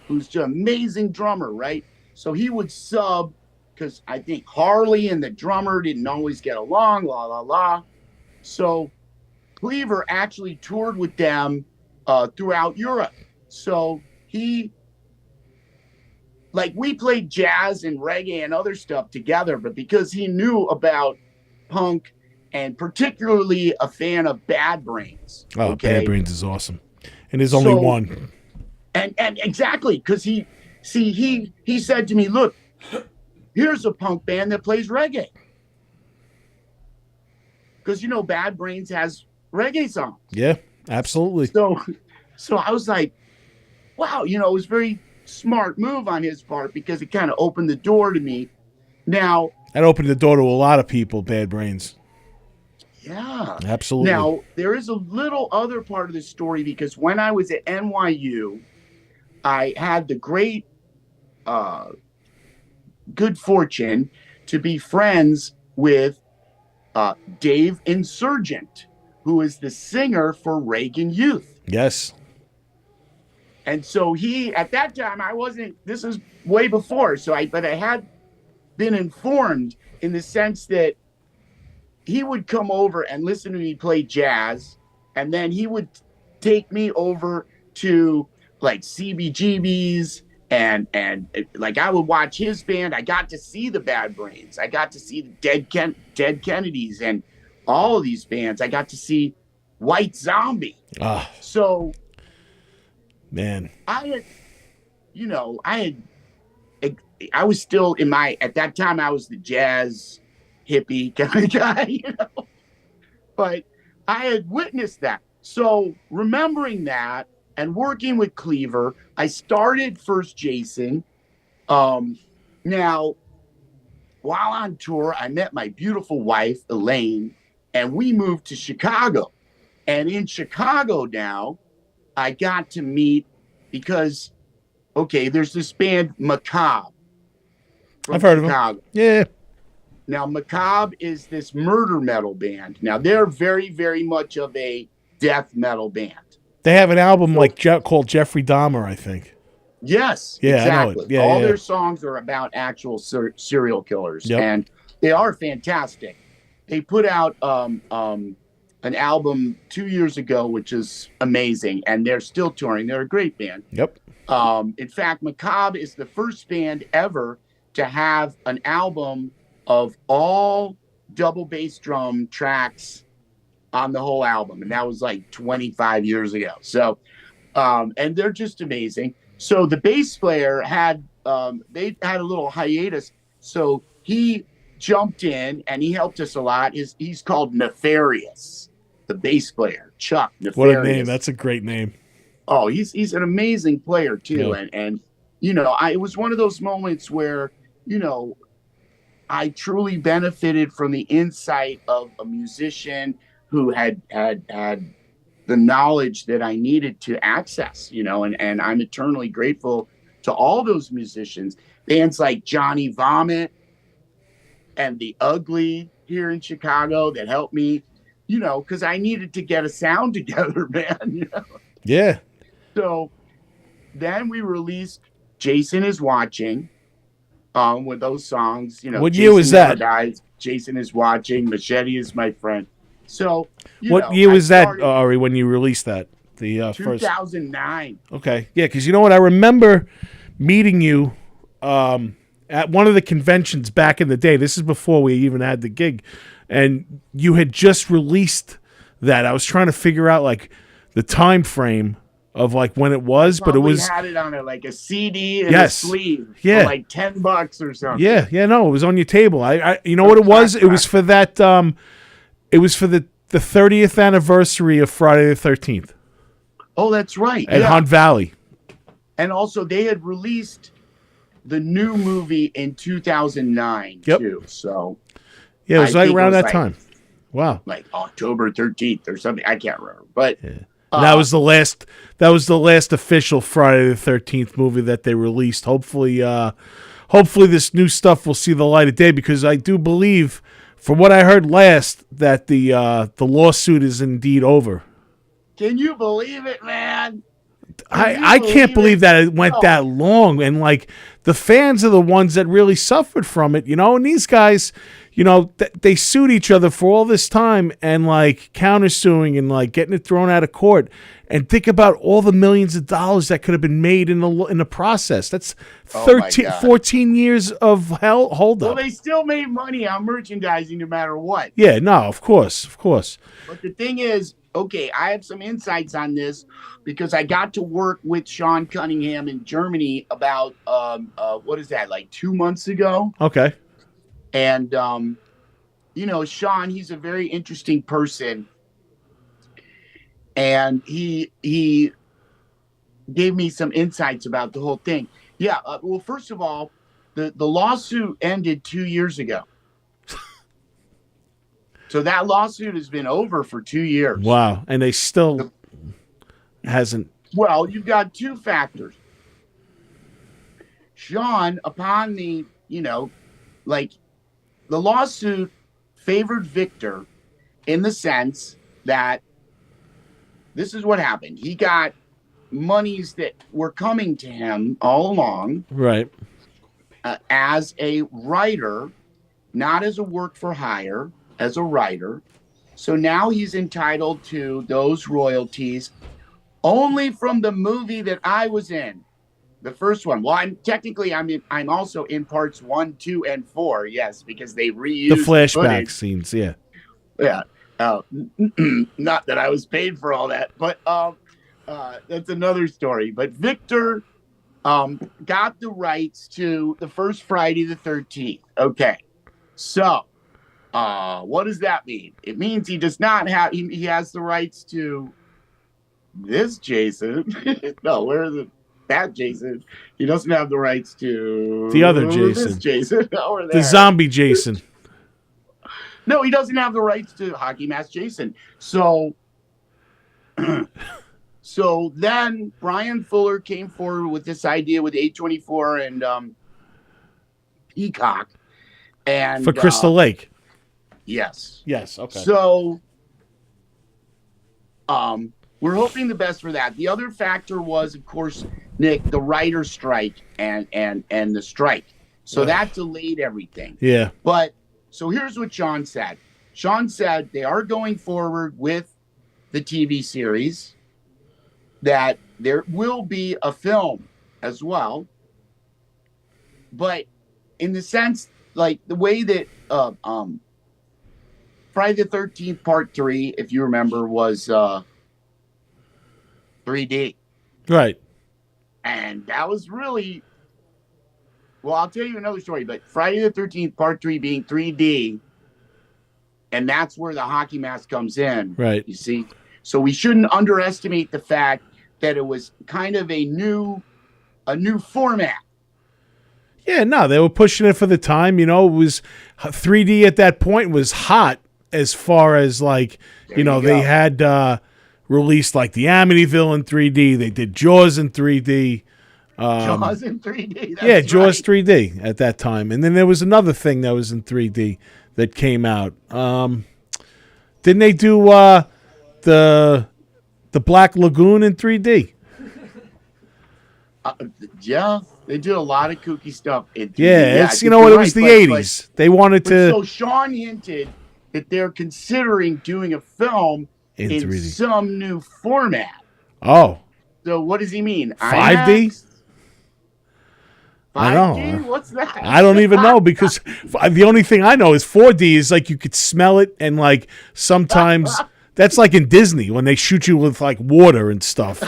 who's just an amazing drummer, right? So he would sub because I think Harley and the drummer didn't always get along, la, la, la. So Cleaver actually toured with them throughout Europe. So we played jazz and reggae and other stuff together, but because he knew about punk and particularly a fan of Bad Brains. Oh, okay? Bad Brains is awesome. And there's only one. And exactly, because he said to me, look, here's a punk band that plays reggae. Because, Bad Brains has reggae songs. Yeah, absolutely. So I was like, wow, it was a very smart move on his part because it kind of opened the door to me. Now, that opened the door to a lot of people, Bad Brains. Yeah. Absolutely. Now, there is a little other part of the story because when I was at NYU, I had the great good fortune to be friends with Dave Insurgent, who is the singer for Reagan Youth. Yes. And so at that time, this is way before, but I had been informed in the sense that he would come over and listen to me play jazz, and then he would take me over to like CBGB's and I would watch his band. I got to see the Bad Brains. I got to see the Dead Kennedys and all of these bands. I got to see White Zombie. So, man, I was still at that time I was the jazz hippie kind of guy, but I had witnessed that. So remembering that and working with Cleaver, I started First Jason. Now, while on tour, I met my beautiful wife, Elaine, and we moved to Chicago. And in Chicago now, I got to meet because, there's this band Macabre. I've heard Chicago. of them. Yeah. Now, Macabre is this murder metal band. Now, they're very, very much of a death metal band. They have an album called Jeffrey Dahmer, I think. Yes, yeah, exactly. I know it. Yeah, all their songs are about actual serial killers, and they are fantastic. They put out an album 2 years ago, which is amazing, and they're still touring. They're a great band. Yep. In fact, Macabre is the first band ever to have an album of all double bass drum tracks on the whole album. And that was like 25 years ago. So, and they're just amazing. So the bass player they had a little hiatus. So he jumped in and he helped us a lot. He's called Nefarious, the bass player, Chuck Nefarious. What a name. That's a great name. Oh, he's an amazing player too. Yeah. And it was one of those moments where, I truly benefited from the insight of a musician who had the knowledge that I needed to access, and I'm eternally grateful to all those musicians. Bands like Johnny Vomit and The Ugly here in Chicago that helped me, because I needed to get a sound together, man. Yeah. So then we released Jason Is Watching. With those songs, what year was that? Dies, Jason Is Watching, Machete Is My Friend. So, what year was that, Ari, when you released that? The 2009. Okay, yeah, because you know what, I remember meeting you at one of the conventions back in the day. This is before we even had the gig, and you had just released that. I was trying to figure out the time frame of when it was, but it was had it on a CD and a sleeve for $10 or something. Yeah, no, it was on your table. I you know what it was? It was for that. It was for the 30th anniversary of Friday the 13th. Oh, that's right. at Hunt Valley. And also, they had released the new movie in 2009 too. So yeah, it was I right think around that like, time. Wow. Like October 13th or something. I can't remember. But that was the last. That was the last official Friday the 13th movie that they released. Hopefully, this new stuff will see the light of day, because I do believe, from what I heard last, that the lawsuit is indeed over. Can you believe it, man? I can't believe that it went that long, and like the fans are the ones that really suffered from it, and these guys, they sued each other for all this time and like countersuing and like getting it thrown out of court, and think about all the millions of dollars that could have been made in the process. That's 14 years of hold up. Well, they still made money on merchandising no matter what. Yeah, no, of course. But the thing is, okay, I have some insights on this because I got to work with Sean Cunningham in Germany about, what is that, like 2 months ago? Okay. And, Sean, he's a very interesting person. And he gave me some insights about the whole thing. Yeah, well, first of all, the lawsuit ended 2 years ago. So that lawsuit has been over for 2 years. Wow. And they still hasn't. Well, you've got two factors. Sean, upon the, the lawsuit favored Victor in the sense that this is what happened. He got monies that were coming to him all along. Right. As a writer, not as a work for hire, as a writer. So now he's entitled to those royalties only from the movie that I was in, the first one. Well, I'm also in parts 1, 2, and 4. Yes, because they reused the flashback footage. scenes. Yeah. Yeah. Not that I was paid for all that, but that's another story. But Victor got the rights to the first Friday the 13th. Okay. So what does that mean? It means he does not have, he has the rights to this Jason. No, that Jason. He doesn't have the rights to the other Jason. This Jason. Over there. The zombie Jason. No, he doesn't have the rights to Hockey Mask Jason. So then Brian Fuller came forward with this idea with A24 and Peacock. And for Crystal Lake. Yes. Yes, okay. So we're hoping the best for that. The other factor was, of course, Nick, the writer's strike and the strike. So that delayed everything. Yeah. But so here's what Sean said. Sean said they are going forward with the TV series, that there will be a film as well. But in the sense, like the way that Friday the 13th Part 3, if you remember, was 3D. Right. And that was really, well, I'll tell you another story, but Friday the 13th Part 3 being 3D, and that's where the hockey mask comes in. Right. You see? So we shouldn't underestimate the fact that it was kind of a new format. Yeah, no, they were pushing it for the time. It was 3D at that point was hot as far as like, they had released like the Amityville in 3D. They did Jaws in 3D. Jaws in 3D. Yeah, Jaws 3D at that time. And then there was another thing that was in 3D that came out. Didn't they do the Black Lagoon in 3D? Yeah, they did a lot of kooky stuff in 3D. Yeah, it's it was the 80s. They wanted to. So Sean hinted that they're considering doing a film in 3D. Some new format. Oh. So what does he mean? 5D? IMAX? 5D? I know. What's that? I don't even know, because the only thing I know is 4D is like you could smell it, and like sometimes that's like in Disney when they shoot you with like water and stuff.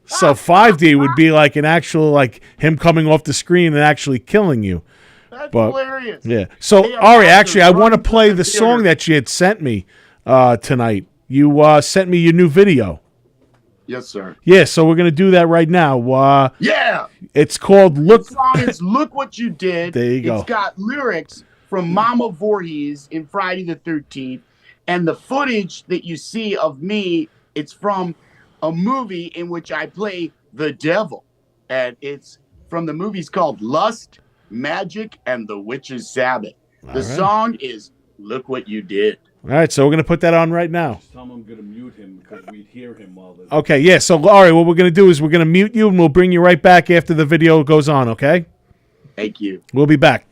So 5D would be like an actual, like him coming off the screen and actually killing you. That's hilarious. Yeah. So Ari, actually, I want to play the song that you had sent me tonight. You sent me your new video. Yes, sir. Yeah, so we're gonna do that right now. Yeah. It's called "Look." The song is "Look What You Did." There you go. It's got lyrics from Mama Voorhees in Friday the 13th, and the footage that you see of me, it's from a movie in which I play the devil, and it's from the movies called Lust, Magic, and the Witch's Sabbath. The song is "Look What You Did." All right, so we're gonna put that on right now. Tell him I'm gonna mute him because we'd hear him while the. Okay, yeah. So all right, what we're gonna do is we're gonna mute you, and we'll bring you right back after the video goes on. Okay? Thank you. We'll be back.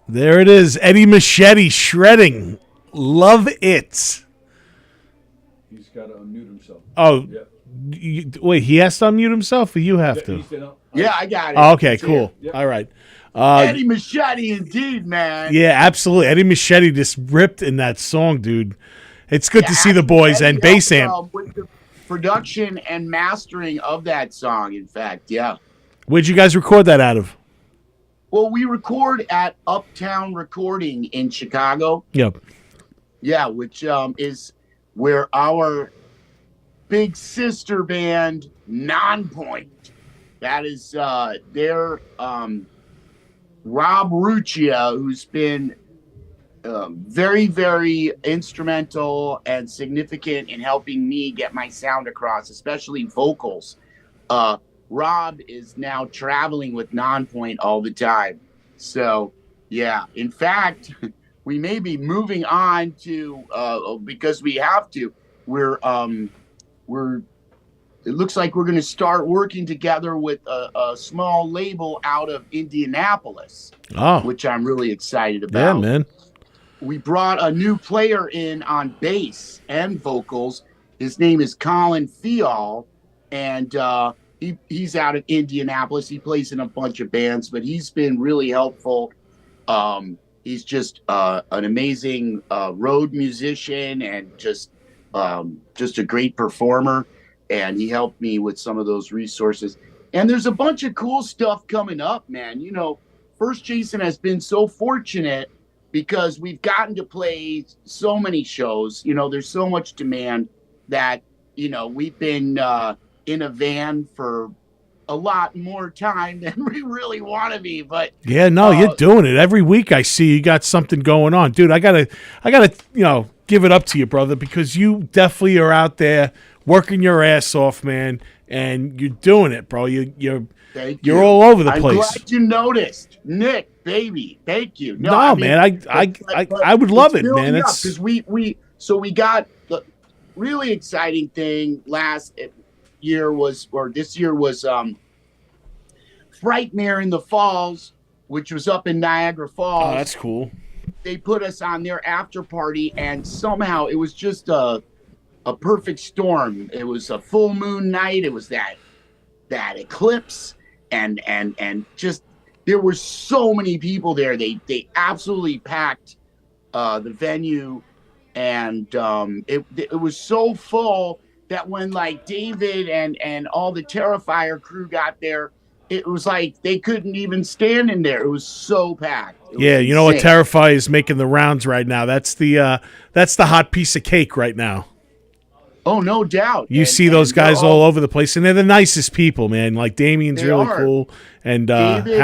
There it is, Eddie Machete shredding. Love it. He's got to unmute himself. Oh, Yeah. wait, he has to unmute himself, or you have to? Yeah, I got it. Oh, okay, It's cool. here. All right. Eddie Machete, indeed, man. Yeah, absolutely. Eddie Machete just ripped in that song, dude. It's good to see the boys Eddie and Bass helped, Amp. with the production and mastering of that song, in fact, yeah. Where'd you guys record that out of? Well, we record at Uptown Recording in Chicago. Yep. Yeah, which is where our big sister band, Nonpoint, that is their Rob Ruccia, who's been very, very instrumental and significant in helping me get my sound across, especially vocals. Rob is now traveling with Nonpoint all the time. So, yeah. In fact, we may be moving on to because we have to. We're it looks like we're going to start working together with a small label out of Indianapolis, which I'm really excited about. Yeah, man. We brought a new player in on bass and vocals. His name is Colin Fial, and he's out of Indianapolis. He plays in a bunch of bands, but he's been really helpful. He's just an amazing road musician and just a great performer. And he helped me with some of those resources. And there's a bunch of cool stuff coming up, man. You know, First Jason has been so fortunate because we've gotten to play so many shows. You know, there's so much demand that, you know, we've been in a van for a lot more time than we really want to be. But yeah, no, you're doing it every week. I see you got something going on, dude. I gotta, you know, give it up to you, brother, because you definitely are out there working your ass off, man, and you're doing it, bro. You're all over the place. I'm glad you noticed, Nick, baby. Thank you. No, I mean, man, I would love it, man. It's because we got the really exciting thing this year was Frightmare in the Falls, which was up in Niagara Falls. Oh, that's cool. They put us on their after party, and somehow it was just a perfect storm. It was a full moon night. It was that eclipse, and just there were so many people there. They absolutely packed the venue, and it was so full that when like David and all the Terrifier crew got there, it was like they couldn't even stand in there. It was so packed. Yeah, you know what Terrifier is making the rounds right now. That's the hot piece of cake right now. Oh, no doubt. You see those guys all over the place, and they're the nicest people, man. Like Damien's really cool, and David,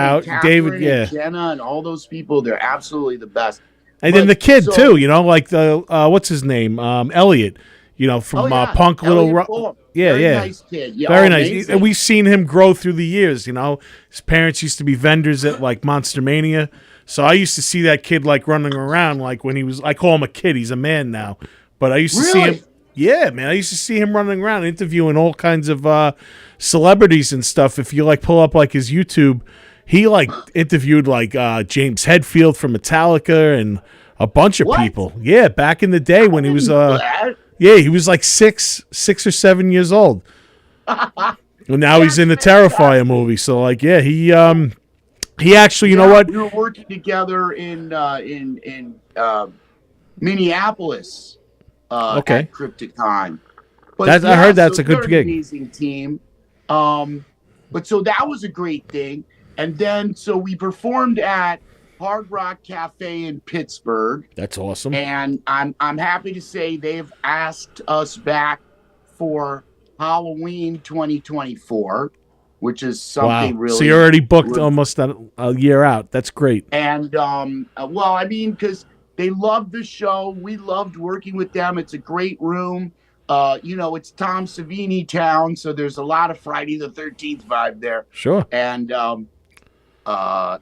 and Jenna, and all those people, they're absolutely the best. And then the kid too, you know, like the what's his name, Elliot, you know, from Punk Little. Very nice kid. Yeah, very nice. And we've seen him grow through the years. You know, his parents used to be vendors at like Monster Mania, so I used to see that kid like running around like when he was. I call him a kid. He's a man now, but I used to see him. Yeah, man, I used to see him running around interviewing all kinds of celebrities and stuff. If you like pull up like his YouTube, he like interviewed like James Hetfield from Metallica and a bunch of people. Yeah, back in the day when he was he was like six or 7 years old. Well, now he's in the Terrifier movie. So like, yeah, he actually, you know what? We were working together in Minneapolis. At Crypticon. But I heard that's a good gig. Amazing team. But so that was a great thing. And then so we performed at Hard Rock Cafe in Pittsburgh. That's awesome. And I'm happy to say they've asked us back for Halloween 2024, which is something really. So you're already booked almost a year out. That's great. And well, I mean, because they loved the show. We loved working with them. It's a great room. You know, it's Tom Savini town, so there's a lot of Friday the 13th vibe there. Sure. And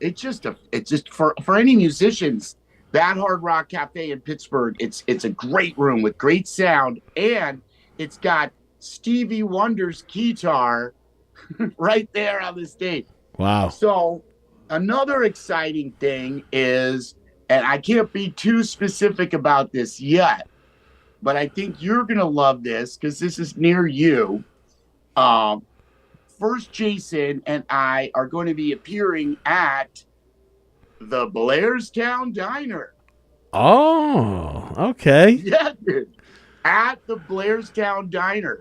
it's just for any musicians, that Hard Rock Cafe in Pittsburgh, it's a great room with great sound, and it's got Stevie Wonder's guitar right there on the stage. Wow. So another exciting thing is, and I can't be too specific about this yet, but I think you're going to love this because this is near you. First Jason and I are going to be appearing at the Blairstown Diner. Oh, okay. Yeah, dude. At the Blairstown Diner.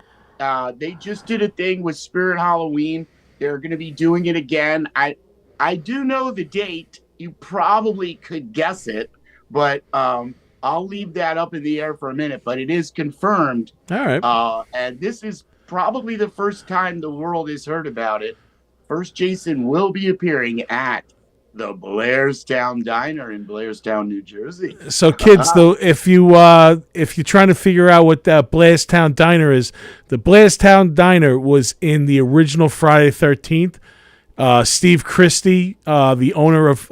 They just did a thing with Spirit Halloween. They're going to be doing it again. I do know the date. You probably could guess it, but I'll leave that up in the air for a minute. But it is confirmed. All right. And this is probably the first time the world has heard about it. First Jason will be appearing at the Blairstown Diner in Blairstown, New Jersey. So, kids, though, if you're trying to figure out what that Blairstown Diner is, the Blairstown Diner was in the original Friday 13th. Steve Christie, the owner of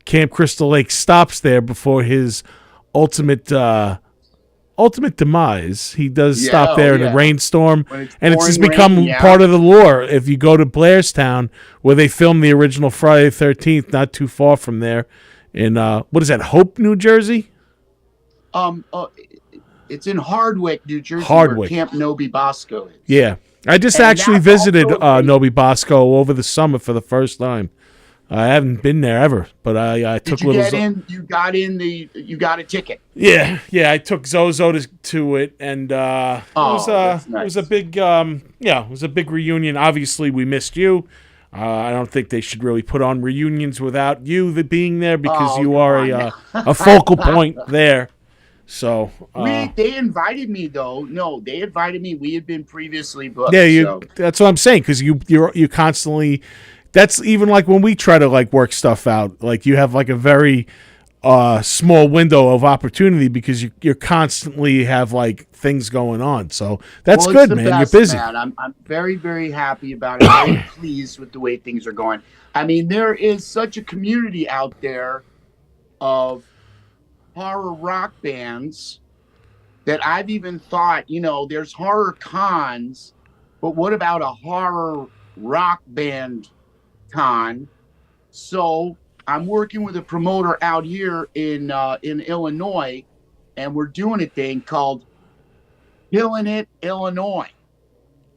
Camp Crystal Lake, stops there before his ultimate demise. He does stop there in a rainstorm, and it's just become part of the lore. If you go to Blairstown, where they filmed the original Friday the 13th, not too far from there, in what is that, Hope, New Jersey? It's in Hardwick, New Jersey, Hardwick, where Camp Nobi Bosco is. Yeah, I just actually visited Nobi Bosco over the summer for the first time. I haven't been there ever, but I took You got a ticket. Yeah, I took Zozo to it, and it was a big reunion. Obviously, we missed you. I don't think they should really put on reunions without you being there, because you are a focal point there. So they invited me though. No, they invited me. We had been previously booked. Yeah, that's what I'm saying, because you constantly. That's even like when we try to like work stuff out. Like you have like a very small window of opportunity, because you constantly have like things going on. So that's good, man. You're busy. Man. I'm very, very happy about it. Very pleased with the way things are going. I mean, there is such a community out there of horror rock bands that I've even thought, there's horror cons, but what about a horror rock band con? So I'm working with a promoter out here in Illinois, and we're doing a thing called Killing It Illinois.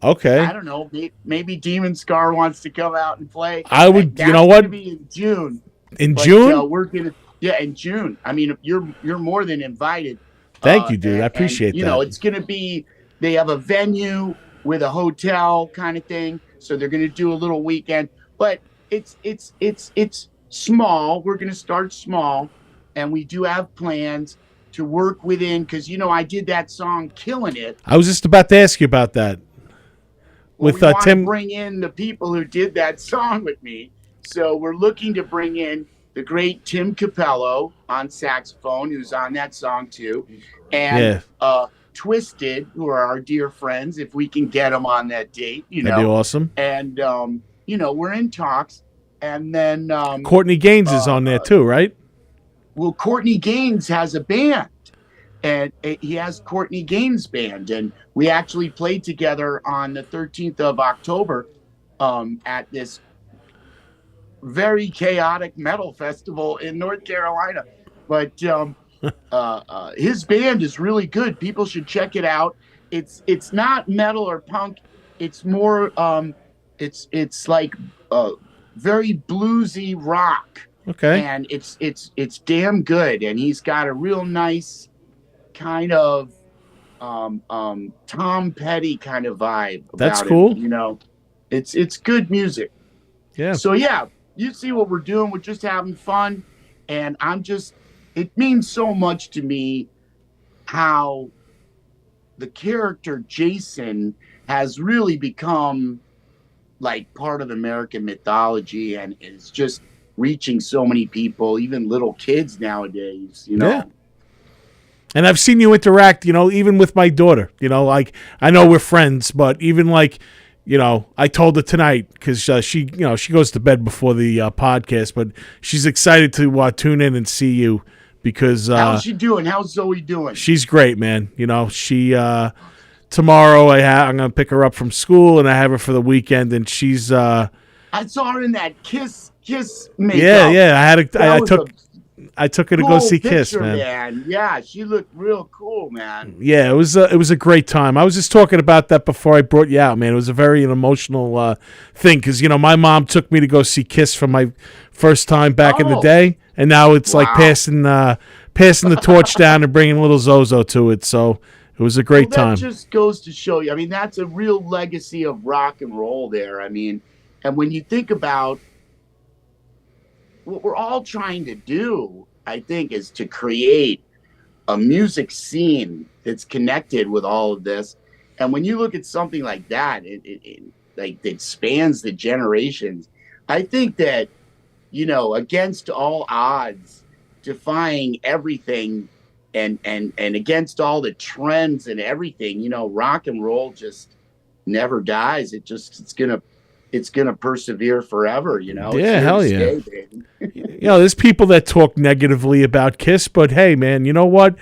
Okay. I don't know. Maybe Demon Scar wants to come out and play. I would. That's you know what? Gonna be in June. In June? We're gonna. Yeah, in June. I mean, you're more than invited. Thank you, dude. I appreciate that. It's gonna be. They have a venue with a hotel kind of thing, so they're gonna do a little weekend. But it's small. We're going to start small, and we do have plans to work within, because I did that song "Killing It." I was just about to ask you about that. With Tim, bring in the people who did that song with me. So we're looking to bring in the great Tim Capello on saxophone, who's on that song too, and Twisted, who are our dear friends. If we can get them on that date, that'd be awesome. And we're in talks, and then Courtney Gaines is on there too, right? Well, Courtney Gaines has a band, and he has Courtney Gaines Band, and we actually played together on the 13th of October at this very chaotic metal festival in North Carolina. But his band is really good. People should check it out. It's not metal or punk. It's more it's like very bluesy rock. Okay. And it's damn good. And he's got a real nice kind of Tom Petty kind of vibe about That's cool. It. It's good music. Yeah. So you see what we're doing. We're just having fun, and it means so much to me how the character Jason has really become like part of American mythology, and is just reaching so many people, even little kids nowadays, Yeah. And I've seen you interact, even with my daughter, like I know we're friends, but even like, I told her tonight, because she goes to bed before the podcast, but she's excited to tune in and see you, because how's she doing? How's Zoe doing? She's great, man. She tomorrow I'm gonna pick her up from school, and I have her for the weekend, and she's I saw her in that Kiss makeup. Yeah. I took her to go see Kiss, man. Yeah, she looked real cool, man. Yeah, it was a great time. I was just talking about that before I brought you out, man. It was a very emotional thing, because my mom took me to go see Kiss for my first time back in the day, and now it's like passing the torch down and bringing a little Zozo to it. So it was a great time. That just goes to show you. I mean, that's a real legacy of rock and roll there. I mean, and when you think about what we're all trying to do, I think, is to create a music scene that's connected with all of this. And when you look at something like that, it spans the generations. I think that against all odds, defying everything and against all the trends and everything, rock and roll just never dies. It's gonna persevere forever, Yeah, hell yeah. There's people that talk negatively about Kiss, but hey, man, you know what?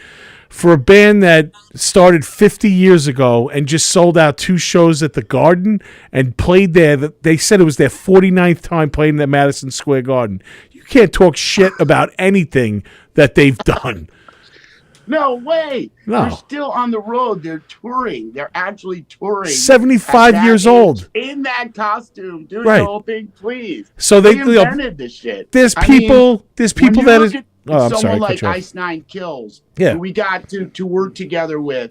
For a band that started 50 years ago and just sold out 2 shows at the Garden and played there, they said it was their 49th time playing at Madison Square Garden. You can't talk shit about anything that they've done. No way. No. They're still on the road. They're touring. They're actually touring. 75 years old. In that costume. Dude, right. Hoping, please. So they invented this shit. There's people that is... someone like Ice Nine Kills, who we got to work together with,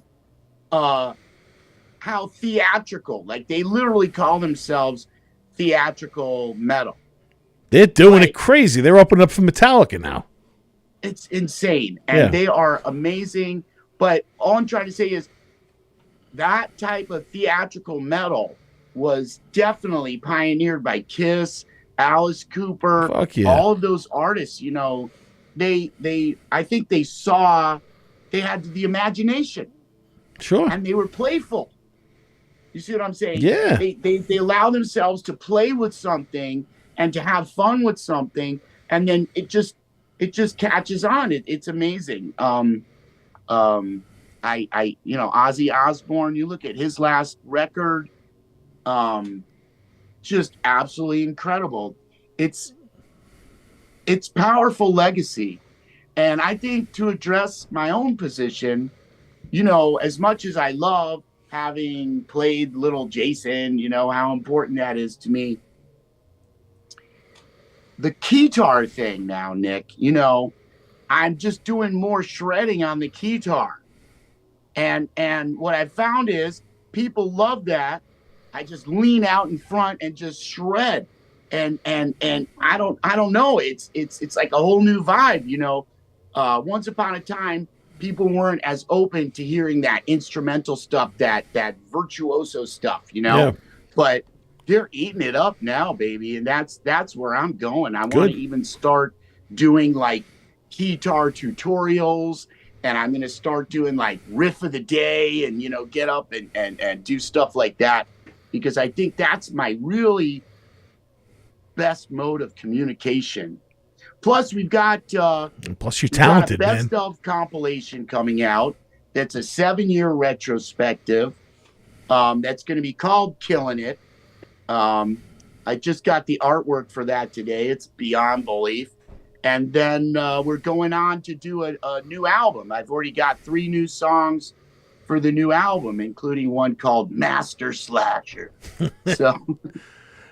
how theatrical. Like, they literally call themselves theatrical metal. They're doing it crazy. They're opening up for Metallica now. It's insane, and they are amazing. But all I'm trying to say is that type of theatrical metal was definitely pioneered by Kiss, Alice Cooper, all of those artists. I think they saw they had the imagination. Sure. And they were playful. You see what I'm saying? Yeah. They allow themselves to play with something and to have fun with something, and then it just catches on. It's amazing. Ozzy Osbourne, you look at his last record, just absolutely incredible. It's powerful legacy. And I think to address my own position, as much as I love having played Little Jason, how important that is to me. The guitar thing now, Nick, I'm just doing more shredding on the guitar. And what I found is people love that. I just lean out in front and just shred. And I don't know. It's like a whole new vibe, Once upon a time, people weren't as open to hearing that instrumental stuff, that virtuoso stuff, Yeah. But they're eating it up now, baby, and that's where I'm going. I want to even start doing like guitar tutorials, and I'm going to start doing like riff of the day, and get up and do stuff like that, because I think that's my really best mode of communication. Plus, we've got plus you're talented, got a man. best of compilation coming out. That's a 7-year retrospective. That's going to be called Killing It. I just got the artwork for that today. It's beyond belief. And then we're going on to do a new album. I've already got 3 new songs for the new album, including one called Master Slasher. So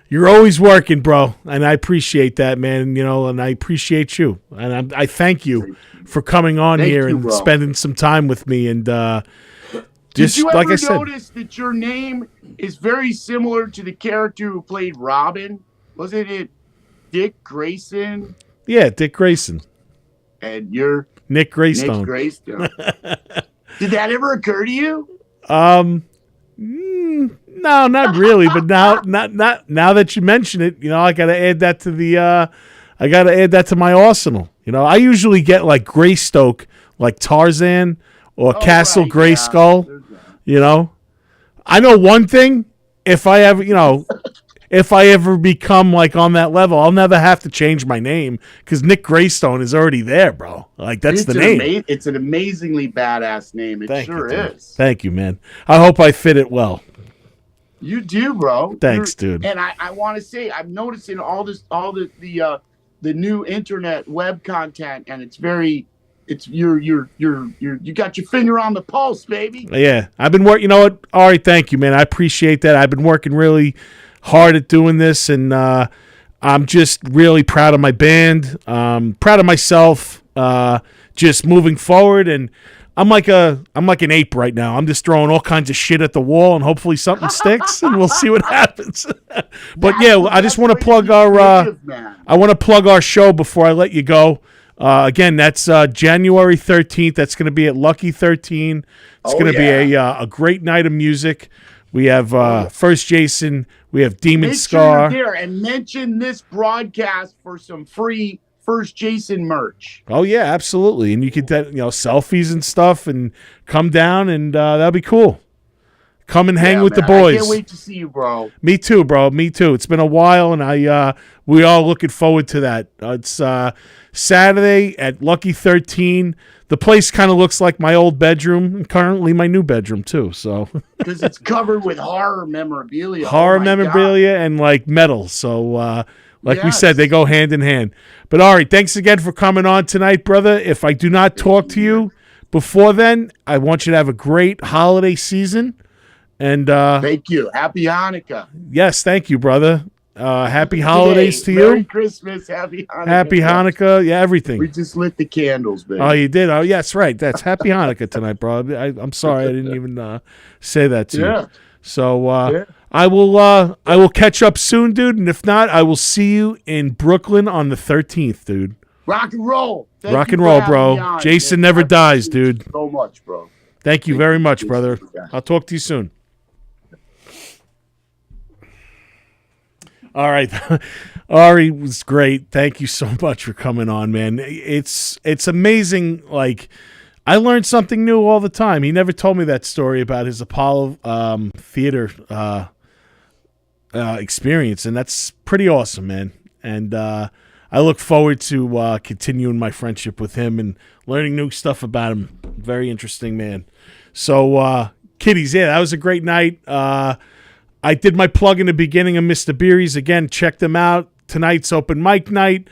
you're always working, bro, and I appreciate that, man. And I appreciate you, and I thank you for coming on here and spending some time with me. And did you ever notice that your name is very similar to the character who played Robin? Wasn't it Dick Grayson? Yeah, Dick Grayson. And you're Nick Graystone. Nick Graystone. Did that ever occur to you? No, not really. But now that you mention it, I got to add that to my arsenal. I usually get like Greystoke, like Tarzan or Castle Grayskull. I know one thing. If I ever become like on that level, I'll never have to change my name because Nick Graystone is already there, bro. Like that's the name. It's an amazingly badass name. It sure is. Thank you, man. I hope I fit it well. You do, bro. Thanks, dude. And I want to say, I'm noticing all the new internet web content, and you got your finger on the pulse, baby. Yeah, I've been working. You know what? All right, thank you, man. I appreciate that. I've been working really hard at doing this, and I'm just really proud of my band. Proud of myself. Just moving forward, and I'm like an ape right now. I'm just throwing all kinds of shit at the wall, and hopefully something sticks, and we'll see what happens. But I just want to plug our show before I let you go. Again, that's January 13th. That's going to be at Lucky 13. It's going to be a great night of music. We have first Jason. We have Demon Make Scar. sure you're there and mention this broadcast for some free First Jason merch. Oh yeah, absolutely. And you could, selfies and stuff, and come down, and that'll be cool. Come and hang with the boys. I can't wait to see you, bro. Me too, bro. Me too. It's been a while, and we all looking forward to that. It's Saturday at Lucky 13. The place kind of looks like my old bedroom, and currently my new bedroom too. So because it's covered with horror memorabilia, and like metal. So we Yes. said, they go hand in hand. But Ari, thanks again for coming on tonight, brother. If I do not talk to you before then, I want you to have a great holiday season. And thank you. Happy Hanukkah. Yes, thank you, brother. Happy holidays to Merry you. Christmas. Happy Hanukkah. Happy Hanukkah. Yeah, everything. We just lit the candles, baby. Oh, you did? Oh, yes, right. That's Happy Hanukkah tonight, bro. I'm sorry I didn't even say that to you. So I will catch up soon, dude. And if not, I will see you in Brooklyn on the 13th, dude. Rock and roll. Rock and roll, bro. Jason never dies, dude. So much, bro. Thank you very much, brother. I'll talk to you soon. All right. Ari was great. Thank you so much for coming on, man. It's amazing. Like, I learned something new all the time. He never told me that story about his Apollo theater experience, and that's pretty awesome, man. And I look forward to continuing my friendship with him and learning new stuff about him. Very interesting man. So, kiddies, yeah, that was a great night. I did my plug in the beginning of Mr. Beery's. Again, check them out. Tonight's open mic night.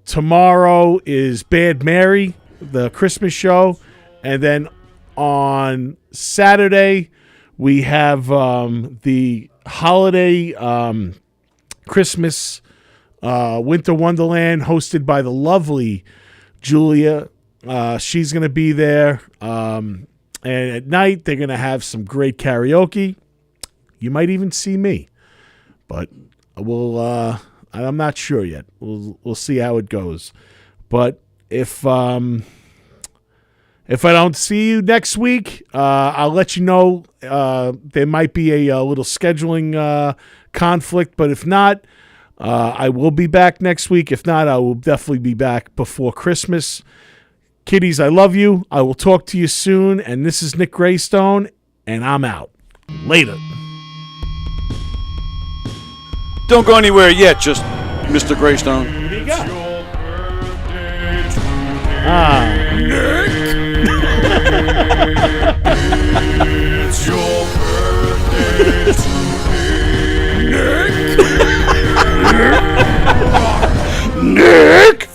Tomorrow is Bad Mary, the Christmas show. And then on Saturday, we have the holiday Christmas Winter Wonderland hosted by the lovely Julia. She's going to be there. And at night, they're going to have some great karaoke. You might even see me, but I'm not sure yet. We'll see how it goes. But if I don't see you next week, I'll let you know. There might be a little scheduling conflict, but if not, I will be back next week. If not, I will definitely be back before Christmas. Kiddies, I love you. I will talk to you soon. And this is Nick Graystone, and I'm out. Later. Don't go anywhere yet, just Mr. Graystone. What do you got? It's your birthday today. Nick!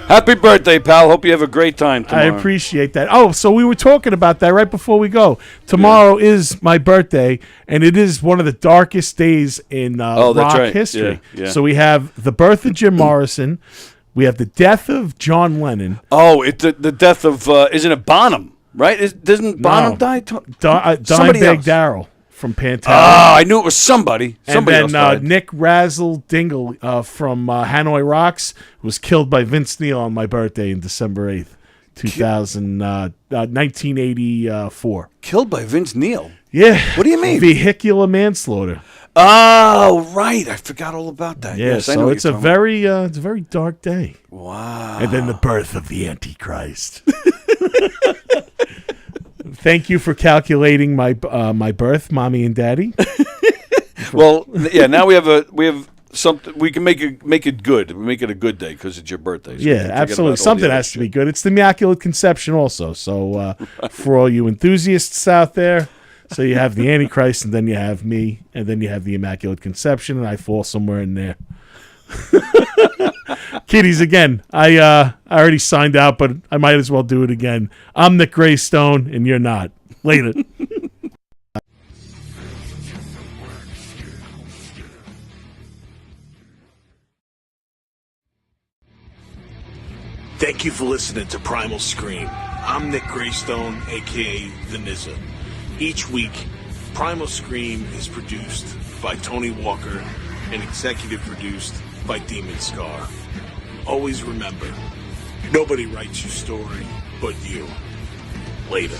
Happy birthday, pal. Hope you have a great time tomorrow. I appreciate that. Oh, so we were talking about that right before we go. Tomorrow is my birthday, and it is one of the darkest days in rock history. Yeah. So we have the birth of Jim Morrison. We have the death of John Lennon. Oh, the death of, isn't it Bonham, right? Doesn't Bonham die? Dimebag Darrell from Pantera. Oh, I knew it was somebody. Somebody and else then died. Nick Razzle Dingle from Hanoi Rocks was killed by Vince Neil on my birthday in December 8th, 1984. Killed by Vince Neil? Yeah. What do you mean? Vehicular manslaughter. Oh, right. I forgot all about that. Yeah, yes, I so know it's a very dark day. Wow. And then the birth of the Antichrist. Thank you for calculating my birth, mommy and daddy. Well, yeah. Now we have something. We can make it good. We make it a good day because it's your birthday. So Yeah, absolutely. Something has to be good. It's the Immaculate Conception, also. So for all you enthusiasts out there, so you have the Antichrist, and then you have me, and then you have the Immaculate Conception, and I fall somewhere in there. Kiddies, again, I already signed out, but I might as well do it again. I'm Nick Graystone, and you're not. Later. Thank you for listening to Primal Scream. I'm Nick Graystone, a.k.a. The Nizza. Each week, Primal Scream is produced by Tony Walker and executive produced by Demon Scar. Always remember, nobody writes your story but you. Later.